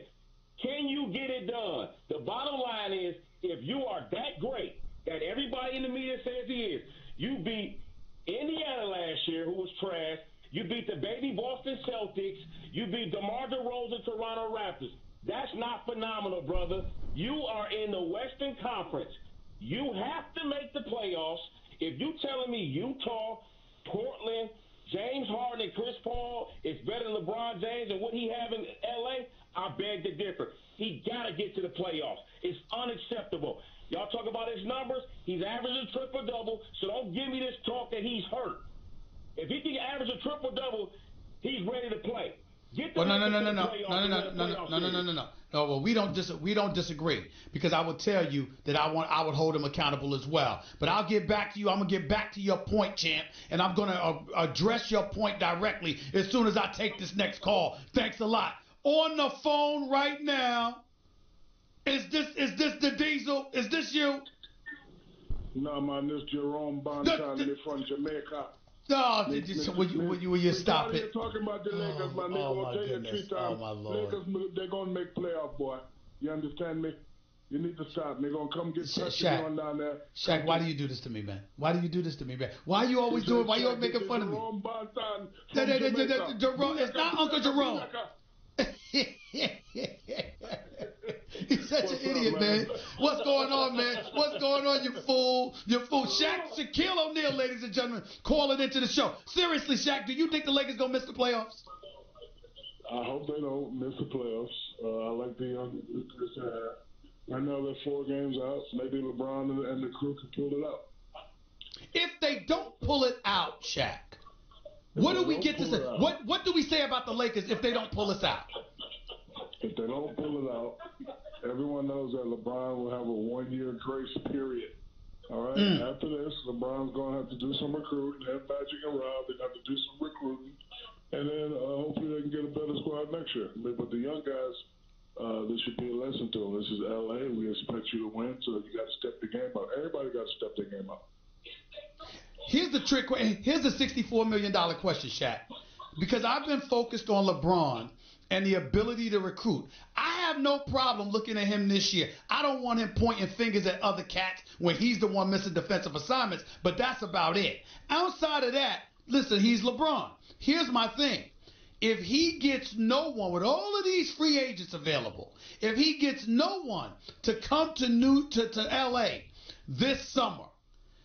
Can you get it done? The bottom line is, if you are that great that everybody in the media says he is, you beat Indiana last year, who was trash. You beat the baby Boston Celtics. You beat DeMar DeRozan Toronto Raptors. That's not phenomenal, brother. You are in the Western Conference. You have to make the playoffs. If you telling me Utah, Portland, James Harden and Chris Paul is better than LeBron James and what he have in L.A., I beg to differ. He got to get to the playoffs. It's unacceptable. Y'all talk about his numbers. He's averaging triple-double, so don't give me this talk that he's hurt. If he can average a triple-double, he's ready to play. Get the No. Oh, well, we don't disagree, because I will tell you that I would hold him accountable as well. But I'll get back to you. I'm gonna get back to your point, champ, and I'm gonna address your point directly as soon as I take this next call. Thanks a lot. On the phone right now. Is this the Diesel? Is this you? No, man, this Jerome Bonton from Jamaica. No, will you stop it? You're talking about the Lakers, man. They're going to tell you 3 times. Oh, my Lord. Lakers, they're going to make playoff, boy. You understand me? You need to stop. They're going to come get Shaq, on down there. Shaq, why do you do this to me, man? Why do you do this to me, man? Why are you always doing? Why are you always making fun of me? Jerome Bonton Jerome, it's not Uncle Jerome. He's such an idiot, man. What's going on, man? What's going on, you fool? You fool. Shaquille O'Neal, ladies and gentlemen, calling into the show. Seriously, Shaq, do you think the Lakers going to miss the playoffs? I hope they don't miss the playoffs. I like the young. Right now they're 4 games out. Maybe LeBron and the crew can pull it out. If they don't pull it out, Shaq, what do we get to say? What do we say about the Lakers if they don't pull us out? If they don't pull it out, everyone knows that LeBron will have a 1-year grace period. All right? After this, LeBron's going to have to do some recruiting. Have Magic and Rob. They're going to have to do some recruiting. And then hopefully they can get a better squad next year. But the young guys, this should be a lesson to them. This is L.A. We expect you to win, so you got to step the game up. Everybody got to step their game up. Here's the trick. Here's the $64 million question, Shaq. Because I've been focused on LeBron and the ability to recruit. I have no problem looking at him this year. I don't want him pointing fingers at other cats when he's the one missing defensive assignments, but that's about it. Outside of that, listen, he's LeBron. Here's my thing. If he gets no one, with all of these free agents available, if he gets no one to come to L.A. this summer,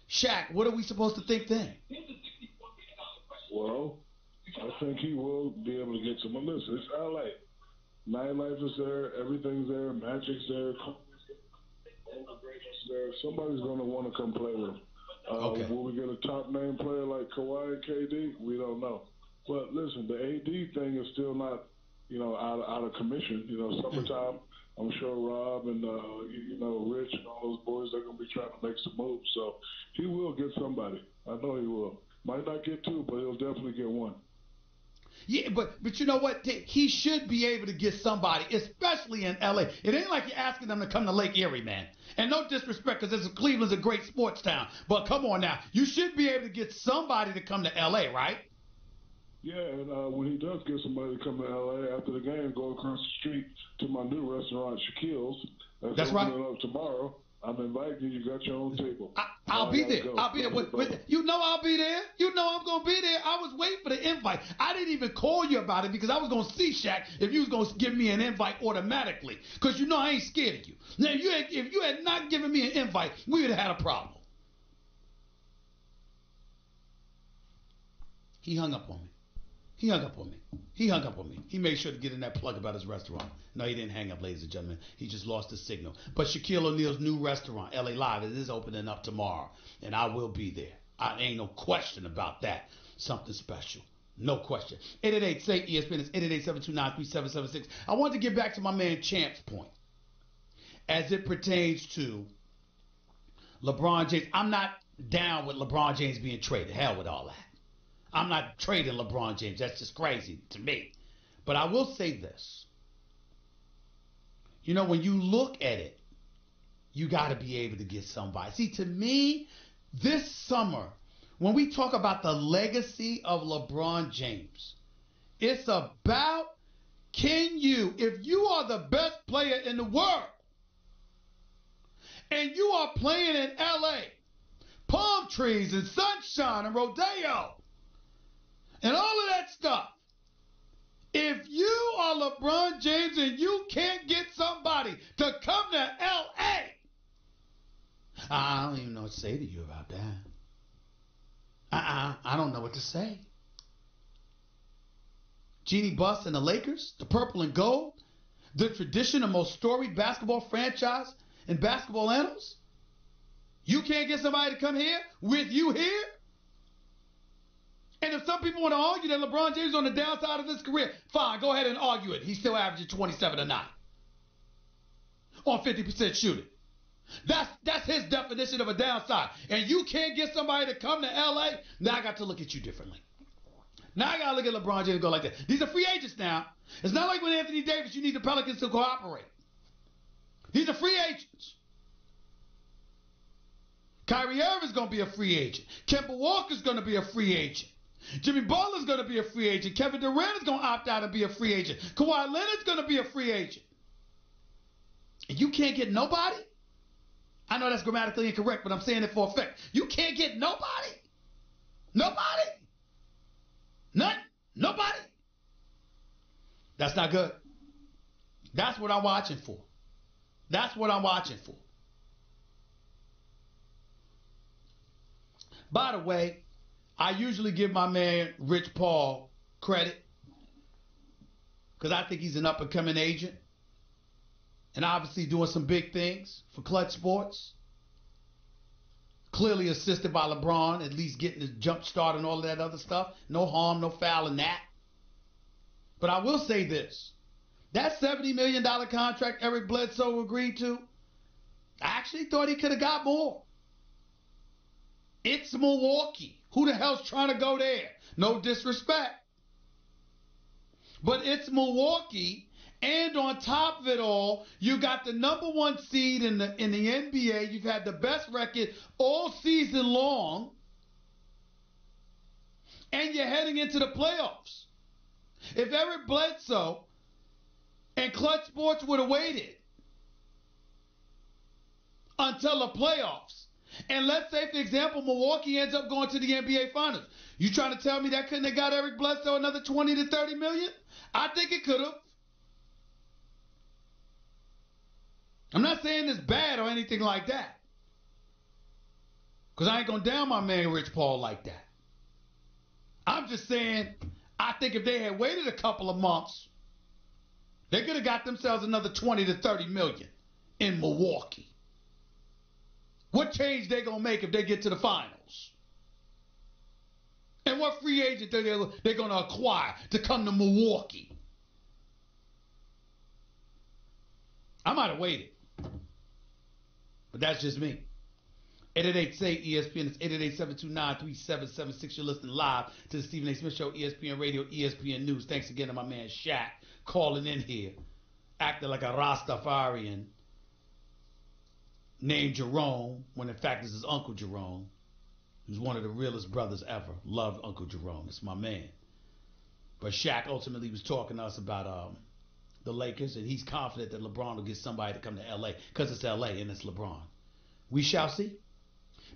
Shaq, what are we supposed to think then? Well, I think he will be able to get someone. Listen, it's L.A. Nightlife is there. Everything's there. Magic's there. There. Somebody's going to want to come play with him. Okay. Will we get a top-name player like Kawhi and KD? We don't know. But listen, the AD thing is still not, out of commission. Summertime, I'm sure Rob and, Rich and all those boys, they're going to be trying to make some moves. So he will get somebody. I know he will. Might not get 2, but he'll definitely get 1. Yeah, but you know what? He should be able to get somebody, especially in L.A. It ain't like you're asking them to come to Lake Erie, man. And no disrespect, because Cleveland's a great sports town. But come on now. You should be able to get somebody to come to L.A., right? Yeah, and when he does get somebody to come to L.A. after the game, go across the street to my new restaurant, Shaquille's. That's right. Opening up tomorrow. I'm inviting you. You got your own table. I'll be there. I'll be there. You know I'll be there. You know I'm going to be there. I was waiting for the invite. I didn't even call you about it because I was going to see, Shaq, if you was going to give me an invite automatically. Because you know I ain't scared of you. Now, if you had not given me an invite, we would have had a problem. He hung up on me. He made sure to get in that plug about his restaurant. No, he didn't hang up, ladies and gentlemen. He just lost the signal. But Shaquille O'Neal's new restaurant, LA Live, it is opening up tomorrow, and I will be there. I ain't no question about that. Something special. No question. 888-SAY-ESPN. It's 888-729-3776. I wanted to get back to my man Champ's point as it pertains to LeBron James. I'm not down with LeBron James being traded. Hell with all that. I'm not trading LeBron James. That's just crazy to me. But I will say this. When you look at it, you got to be able to get somebody. See, to me, this summer, when we talk about the legacy of LeBron James, it's about if you are the best player in the world and you are playing in L.A., palm trees and sunshine and rodeo, and all of that stuff. If you are LeBron James and you can't get somebody to come to L.A., I don't even know what to say to you about that. I don't know what to say. Jeanie Buss and the Lakers, the purple and gold, the tradition, the most storied basketball franchise in basketball annals. You can't get somebody to come here with you here? And if some people want to argue that LeBron James is on the downside of his career, fine, go ahead and argue it. He's still averaging 27 a night. on 50% shooting. That's his definition of a downside. And you can't get somebody to come to LA. Now I got to look at you differently. Now I got to look at LeBron James and go like that. These are free agents now. It's not like with Anthony Davis, you need the Pelicans to cooperate. These are free agents. Kyrie Irving's going to be a free agent. Kemba Walker's going to be a free agent. Jimmy Butler's going to be a free agent. Kevin Durant is going to opt out and be a free agent. Kawhi Leonard's going to be a free agent. And you can't get nobody? I know that's grammatically incorrect, but I'm saying it for effect. You can't get nobody? Nobody? None? Nobody? That's not good. That's what I'm watching for. That's what I'm watching for. By the way, I usually give my man Rich Paul credit because I think he's an up-and-coming agent and obviously doing some big things for Clutch Sports. Clearly assisted by LeBron, at least getting his jump start and all of that other stuff. No harm, no foul in that. But I will say this. That $70 million contract Eric Bledsoe agreed to, I actually thought he could have got more. It's Milwaukee. Who the hell's trying to go there? No disrespect. But it's Milwaukee, and on top of it all, you got the number one seed in the NBA. You've had the best record all season long, and you're heading into the playoffs. If Eric Bledsoe and Clutch Sports would have waited until the playoffs, and let's say, for example, Milwaukee ends up going to the NBA Finals, you trying to tell me that couldn't have got Eric Bledsoe another 20 to 30 million? I think it could have. I'm not saying it's bad or anything like that, because I ain't going to down my man Rich Paul like that. I'm just saying, I think if they had waited a couple of months, they could have got themselves another 20 to 30 million in Milwaukee. What change they going to make if they get to the finals? And what free agent they're going to acquire to come to Milwaukee? I might have waited. But that's just me. 888-SAY-ESPN. It's 888-729-3776. You're listening live to the Stephen A. Smith Show, ESPN Radio, ESPN News. Thanks again to my man Shaq calling in here, acting like a Rastafarian named Jerome, when in fact this is Uncle Jerome, who's one of the realest brothers ever. Love Uncle Jerome. It's my man. But Shaq ultimately was talking to us about the Lakers, and he's confident that LeBron will get somebody to come to L.A. because it's L.A. and it's LeBron. We shall see.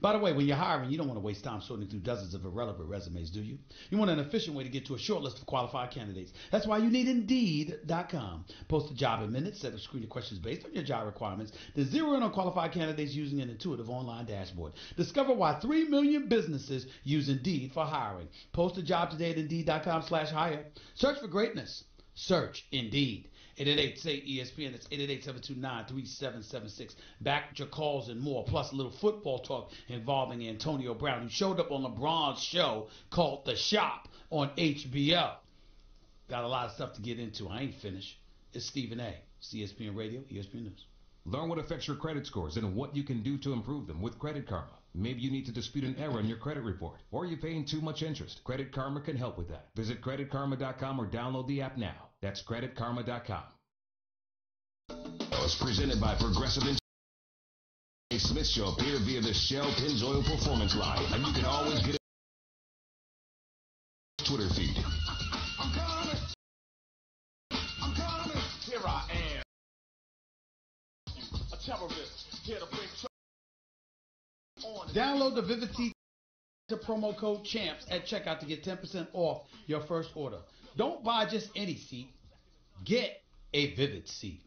By the way, when you're hiring, you don't want to waste time sorting through dozens of irrelevant resumes, do you? You want an efficient way to get to a short list of qualified candidates. That's why you need Indeed.com. Post a job in minutes, set up screening questions based on your job requirements, then zero in on qualified candidates using an intuitive online dashboard. Discover why 3 million businesses use Indeed for hiring. Post a job today at Indeed.com/hire. Search for greatness. Search Indeed. 888-SAY-ESPN. That's 888-729-3776. Back with your calls and more, plus a little football talk involving Antonio Brown, who showed up on LeBron's show called The Shop on HBO. Got a lot of stuff to get into. I ain't finished. It's Stephen A. It's ESPN Radio, ESPN News. Learn what affects your credit scores and what you can do to improve them with Credit Karma. Maybe you need to dispute an error in your credit report, or you're paying too much interest. Credit Karma can help with that. Visit creditkarma.com or download the app now. That's creditkarma.com. Was presented by Progressive A. Smith Show appear via the Shell Pennzoil Performance Line, and you can always get a Twitter feed. I'm coming. Here I am. A terrorist. Here to bring on. Download the Vivid Seats promo code CHAMPS at checkout to get 10% off your first order. Don't buy just any seat. Get a Vivid seat.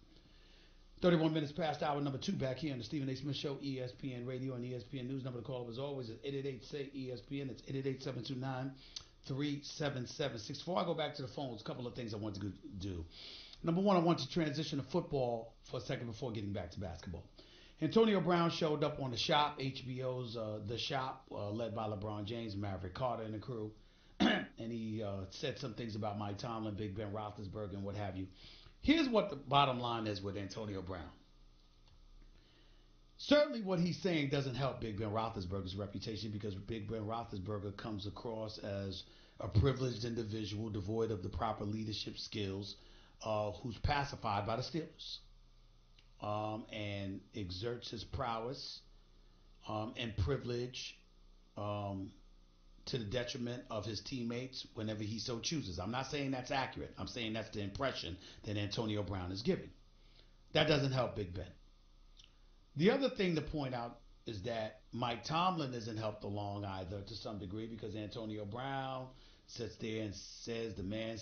31 minutes past hour number 2 back here on the Stephen A. Smith Show, ESPN Radio and ESPN News. Number to call as always is 888-SAY-ESPN. It's 888-729-3776. Before I go back to the phones, a couple of things I want to do. Number one, I want to transition to football for a second before getting back to basketball. Antonio Brown showed up on The Shop, HBO's The Shop, led by LeBron James, Maverick Carter, and the crew. And he said some things about Mike Tomlin, Big Ben Roethlisberger, and what have you. Here's what the bottom line is with Antonio Brown. Certainly what he's saying doesn't help Big Ben Roethlisberger's reputation, because Big Ben Roethlisberger comes across as a privileged individual devoid of the proper leadership skills, who's pacified by the Steelers, and exerts his prowess and privilege to the detriment of his teammates whenever he so chooses. I'm not saying that's accurate. I'm saying that's the impression that Antonio Brown is giving. That doesn't help Big Ben. The other thing to point out is that Mike Tomlin isn't helped along either, to some degree, because Antonio Brown sits there and says the man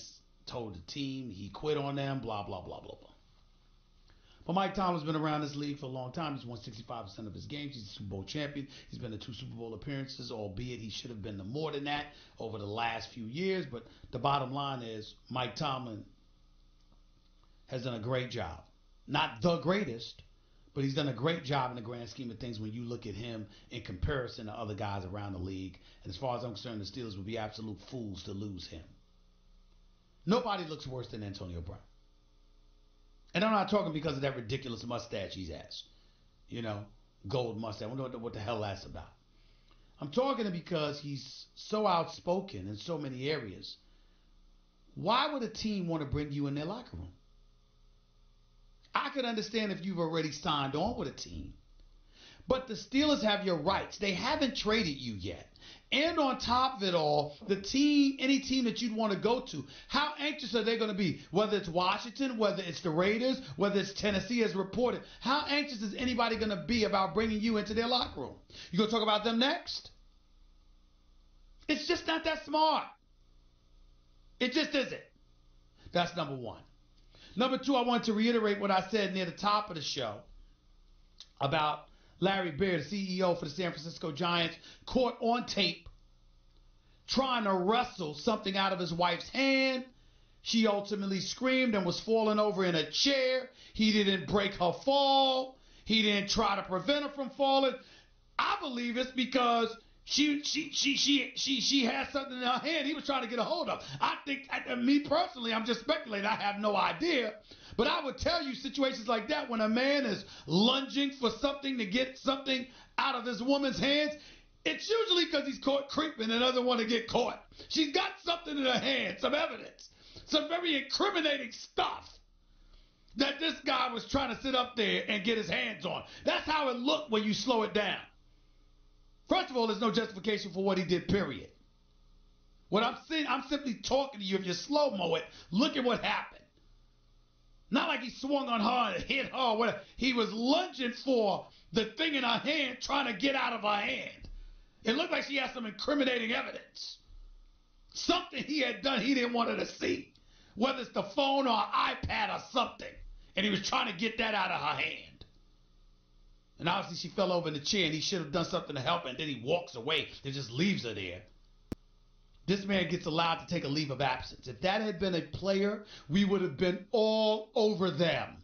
told the team he quit on them, blah, blah, blah, blah, blah. But Mike Tomlin's been around this league for a long time. He's won 65% of his games. He's a Super Bowl champion. He's been to 2 Super Bowl appearances, albeit he should have been to more than that over the last few years. But the bottom line is Mike Tomlin has done a great job. Not the greatest, but he's done a great job in the grand scheme of things when you look at him in comparison to other guys around the league. And as far as I'm concerned, the Steelers would be absolute fools to lose him. Nobody looks worse than Antonio Brown. And I'm not talking because of that ridiculous mustache he has. You know, gold mustache. I wonder what the hell that's about. I'm talking because he's so outspoken in so many areas. Why would a team want to bring you in their locker room? I could understand if you've already signed on with a team. But the Steelers have your rights. They haven't traded you yet. And on top of it all, the team, any team that you'd want to go to, how anxious are they going to be? Whether it's Washington, whether it's the Raiders, whether it's Tennessee as reported, how anxious is anybody going to be about bringing you into their locker room? You going to talk about them next? It's just not that smart. It just isn't. That's number one. Number two, I want to reiterate what I said near the top of the show about Larry Beer, the CEO for the San Francisco Giants, caught on tape trying to wrestle something out of his wife's hand. She ultimately screamed and was falling over in a chair. He didn't break her fall. He didn't try to prevent her from falling. I believe it's because she has something in her hand he was trying to get a hold of. I think, me personally, I'm just speculating. I have no idea. But I would tell you situations like that, when a man is lunging for something to get something out of his woman's hands, it's usually because he's caught creeping and doesn't want to get caught. She's got something in her hand, some evidence, some very incriminating stuff that this guy was trying to sit up there and get his hands on. That's how it looked when you slow it down. First of all, there's no justification for what he did, period. What I'm saying, I'm simply talking to you. If you slow-mo it, look at what happened. Not like he swung on her and hit her or whatever. He was lunging for the thing in her hand, trying to get out of her hand. It looked like she had some incriminating evidence. Something he had done he didn't want her to see. Whether it's the phone or an iPad or something. And he was trying to get that out of her hand. And obviously she fell over in the chair and he should have done something to help her, and then he walks away and just leaves her there. This man gets allowed to take a leave of absence. If that had been a player, we would have been all over them.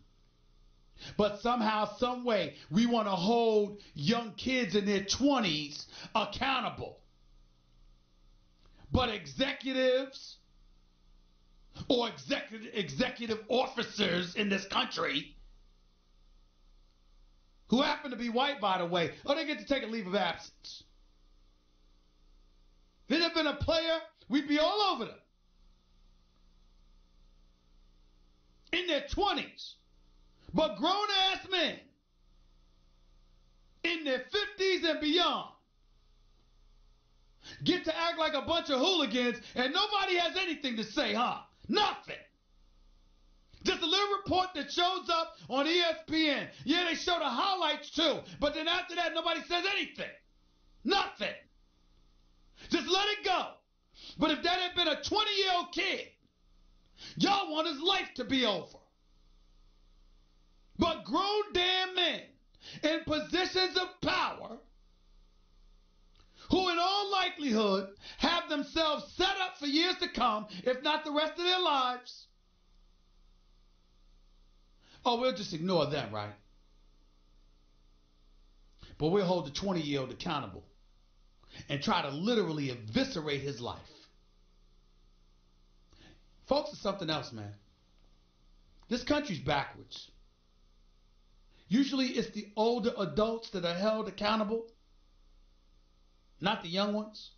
But somehow, some way, we want to hold young kids in their 20s accountable. But executives or executive officers in this country, who happen to be white, by the way, they get to take a leave of absence. If it had been a player, we'd be all over them. In their 20s. But grown-ass men in their 50s and beyond get to act like a bunch of hooligans and nobody has anything to say, huh? Nothing. Just a little report that shows up on ESPN. Yeah, they show the highlights too. But then after that, nobody says anything. Nothing. Just let it go. But if that had been a 20-year-old kid, y'all want his life to be over. But grown damn men in positions of power, who in all likelihood have themselves set up for years to come, if not the rest of their lives, we'll just ignore them, right? But we'll hold the 20-year-old accountable and try to literally eviscerate his life. Folks, it's something else, man. This country's backwards. Usually it's the older adults that are held accountable, not the young ones.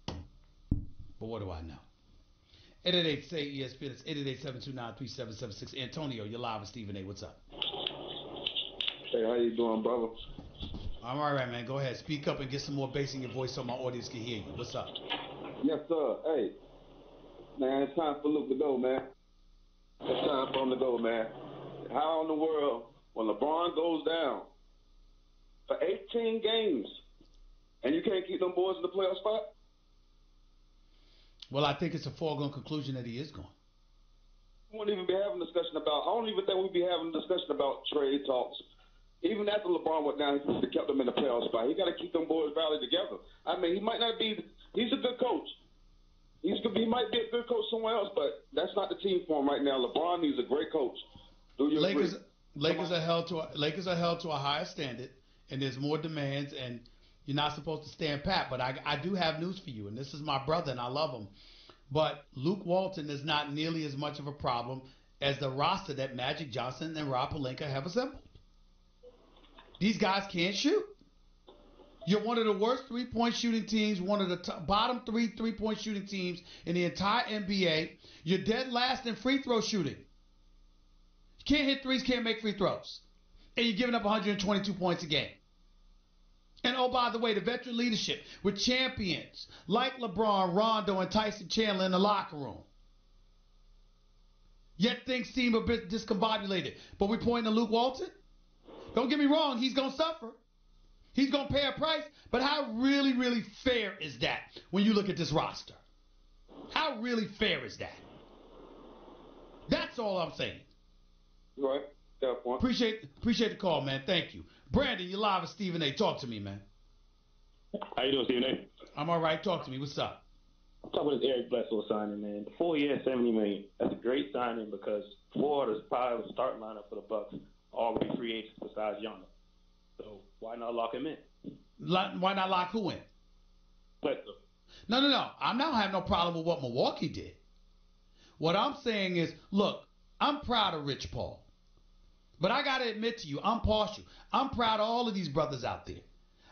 But what do I know? 888-SAY-ESPN. It's 888-729-3776. Antonio, you're live with Stephen A. What's up? Hey, how you doing, brother? I'm all right, man. Go ahead. Speak up and get some more bass in your voice so my audience can hear you. What's up? Yes, sir. Hey, man, it's time for Luke to go, man. It's time for him to go, man. How in the world, when LeBron goes down for 18 games and you can't keep them boys in the playoff spot? Well, I think it's a foregone conclusion that he is gone. We won't even be having a discussion about – I don't even think we'd be having a discussion about trade talks. Even after LeBron went down, he should have kept them in the playoff spot. He got to keep them boys rallied together. I mean, he might not be – he's a good coach. He might be a good coach somewhere else, but that's not the team for him right now. LeBron needs a great coach. Do you agree? Lakers are held to a higher standard, and there's more demands, and you're not supposed to stand pat. But I do have news for you, and this is my brother, and I love him. But Luke Walton is not nearly as much of a problem as the roster that Magic Johnson and Rob Pelinka have assembled. These guys can't shoot. You're one of the worst three-point shooting teams, one of the bottom three-point shooting teams in the entire NBA. You're dead last in free throw shooting. You can't hit threes, can't make free throws. And you're giving up 122 points a game. And, oh, by the way, the veteran leadership with champions like LeBron, Rondo, and Tyson Chandler in the locker room. Yet things seem a bit discombobulated. But we're pointing to Luke Walton? Don't get me wrong, he's going to suffer. He's going to pay a price. But how really, really fair is that when you look at this roster? How really fair is that? That's all I'm saying. Right. Appreciate the call, man. Thank you. Brandon, you're live with Stephen A. Talk to me, man. How you doing, Stephen A? I'm all right. Talk to me. What's up? I'm talking about this Eric Bledsoe signing, man. 4 years, $70 million. That's a great signing because Florida's probably the starting lineup for the Bucks. All gonna be free agents besides Giannis. So why not lock him in? Why not lock who in? Bledsoe. No. I don't have no problem with what Milwaukee did. What I'm saying is, look, I'm proud of Rich Paul. But I got to admit to you, I'm partial. I'm proud of all of these brothers out there.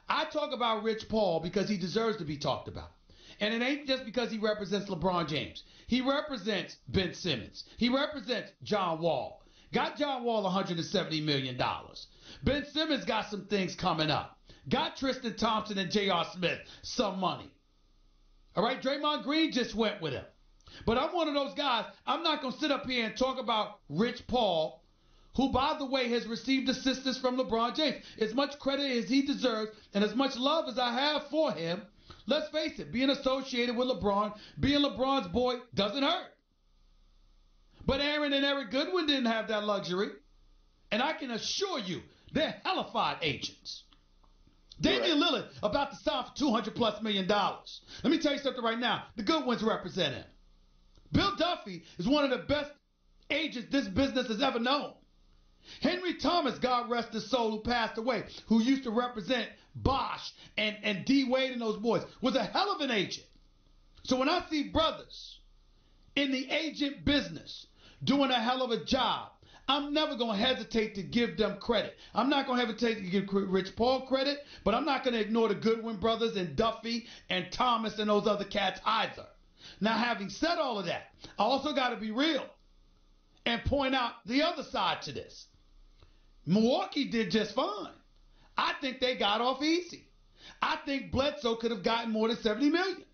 I talk about Rich Paul because he deserves to be talked about. And it ain't just because he represents LeBron James. He represents Ben Simmons. He represents John Wall. Got John Wall $170 million. Ben Simmons got some things coming up. Got Tristan Thompson and J.R. Smith some money. All right, Draymond Green just went with him. But I'm one of those guys, I'm not going to sit up here and talk about Rich Paul, who, by the way, has received assistance from LeBron James. As much credit as he deserves and as much love as I have for him, let's face it, being associated with LeBron, being LeBron's boy doesn't hurt. But Aaron and Eric Goodwin didn't have that luxury. And I can assure you, they're hellified agents. Damian Lillard about to sign for $200+ million. Let me tell you something right now. The Goodwins represent him. Bill Duffy is one of the best agents this business has ever known. Henry Thomas, God rest his soul, who passed away, who used to represent Bosch and D. Wade and those boys, was a hell of an agent. So when I see brothers in the agent business doing a hell of a job, I'm never going to hesitate to give them credit. I'm not going to hesitate to give Rich Paul credit, but I'm not going to ignore the Goodwin brothers and Duffy and Thomas and those other cats either. Now, having said all of that, I also got to be real and point out the other side to this. Milwaukee did just fine. I think they got off easy. I think Bledsoe could have gotten more than $70 million.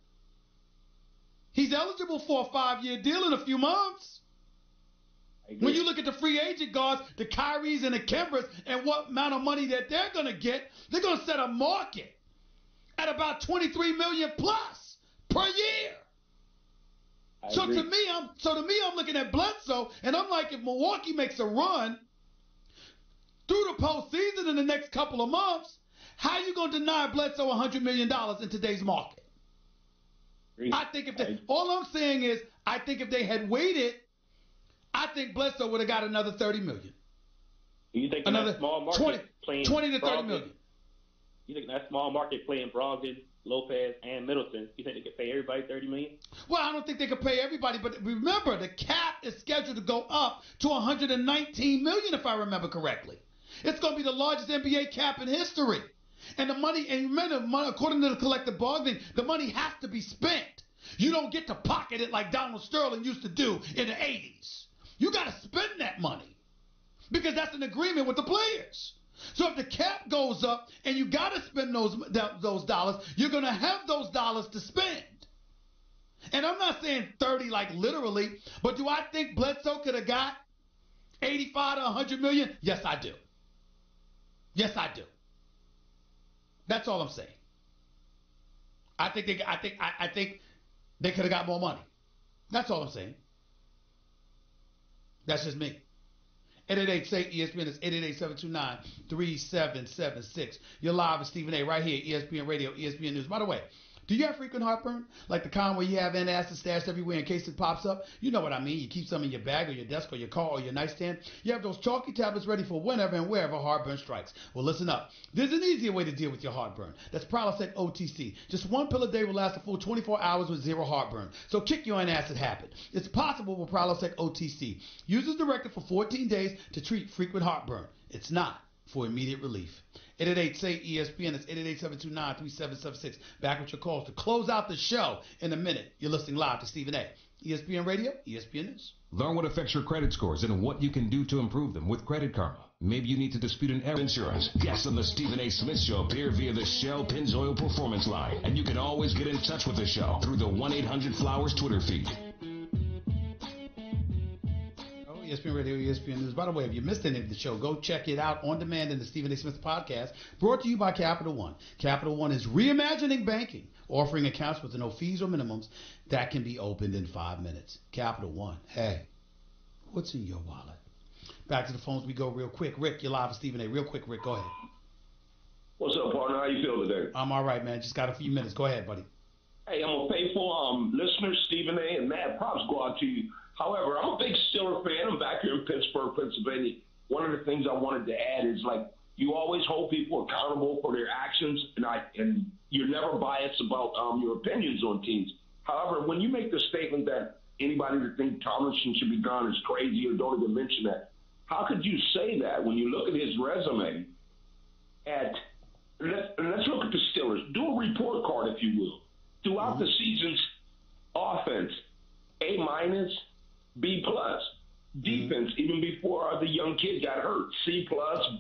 He's eligible for a 5-year deal in a few months. When you look at the free agent guards, the Kyries and the Kembers, and what amount of money that they're going to get, they're going to set a market at about $23 million plus per year. So to me, I'm looking at Bledsoe, and I'm like, if Milwaukee makes a run through the postseason in the next couple of months, how are you going to deny Bledsoe $100 million in today's market? All I'm saying is, I think if they had waited, I think Bledsoe would have got another $30 million. You think another small market 20 to $30 million. You think that small market playing Brogdon, Lopez, and Middleton, you think they could pay everybody $30 million? Well, I don't think they could pay everybody, but remember, the cap is scheduled to go up to $119 million, if I remember correctly. It's going to be the largest NBA cap in history. And the money, and remember, according to the collective bargaining, the money has to be spent. You don't get to pocket it like Donald Sterling used to do in the 80s. You got to spend that money because that's an agreement with the players. So if the cap goes up and you got to spend those dollars, you're going to have those dollars to spend. And I'm not saying 30 like literally, but do I think Bledsoe could have got 85 to 100 million? Yes, I do. Yes, I do. That's all I'm saying. I think they could have got more money. That's all I'm saying. That's just me. 888-SAY-ESPN is 888-729-3776. You're live with Stephen A. right here, ESPN Radio, ESPN News. By the way, do you have frequent heartburn? Like the kind where you have antacids stashed everywhere in case it pops up? You know what I mean. You keep some in your bag or your desk or your car or your nightstand. You have those chalky tablets ready for whenever and wherever heartburn strikes. Well, listen up. There's an easier way to deal with your heartburn. That's Prilosec OTC. Just one pill a day will last a full 24 hours with zero heartburn. So kick your antacid habit. It's possible with Prilosec OTC. Use as directed for 14 days to treat frequent heartburn. It's not for immediate relief. 888-SAY-ESPN. It's 888-729-3776. Back with your calls to close out the show in a minute. You're listening live to Stephen A. ESPN Radio, ESPN News. Learn what affects your credit scores and what you can do to improve them with Credit Karma. Maybe you need to dispute an error. Insurance. Guests on the Stephen A. Smith Show appear via the Shell Pennzoil Performance Line. And you can always get in touch with the show through the 1-800-Flowers Twitter feed. ESPN Radio, ESPN News. By the way, if you missed any of the show, go check it out on demand in the Stephen A. Smith podcast, brought to you by Capital One. Capital One is reimagining banking, offering accounts with no fees or minimums that can be opened in 5 minutes. Capital One. Hey, what's in your wallet? Back to the phones we go real quick. Rick, you're live with Stephen A. Real quick, Rick, go ahead. What's up, partner? How you feel today? I'm all right, man. Just got a few minutes. Go ahead, buddy. Hey, I'm a faithful listener, Stephen A., and mad props go out to you. However, I'm a big Steelers fan. I'm back here in Pittsburgh, Pennsylvania. One of the things I wanted to add is, like, you always hold people accountable for their actions, and you're never biased about your opinions on teams. However, when you make the statement that anybody that thinks Tomlinson should be gone is crazy or don't even mention that, how could you say that when you look at his resume let's look at the Steelers. Do a report card, if you will. Throughout the season's offense, A-, B+. Defense, even before the young kid got hurt, C+,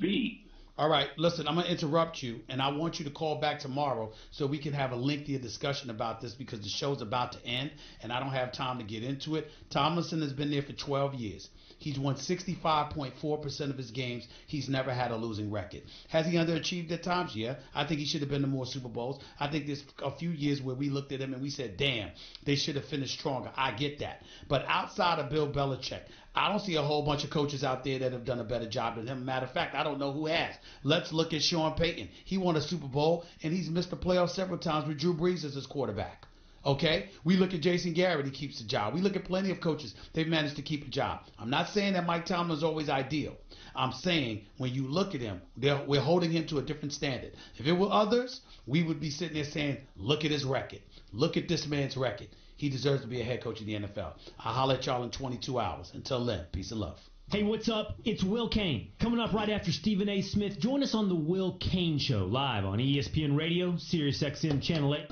B. All right, listen, I'm going to interrupt you, and I want you to call back tomorrow so we can have a lengthier discussion about this because the show's about to end, and I don't have time to get into it. Tomlinson has been there for 12 years. He's won 65.4% of his games. He's never had a losing record. Has he underachieved at times? Yeah. I think he should have been to more Super Bowls. I think there's a few years where we looked at him and we said, damn, they should have finished stronger. I get that. But outside of Bill Belichick, I don't see a whole bunch of coaches out there that have done a better job than him. Matter of fact, I don't know who has. Let's look at Sean Payton. He won a Super Bowl, and he's missed the playoffs several times with Drew Brees as his quarterback. Okay? We look at Jason Garrett, he keeps the job. We look at plenty of coaches, they've managed to keep a job. I'm not saying that Mike Tomlin is always ideal. I'm saying when you look at him, we're holding him to a different standard. If it were others, we would be sitting there saying, look at his record. Look at this man's record. He deserves to be a head coach in the NFL. I'll holler at y'all in 22 hours. Until then, peace and love. Hey, what's up? It's Will Kane. Coming up right after Stephen A. Smith. Join us on The Will Kane Show, live on ESPN Radio, Sirius XM Channel 8.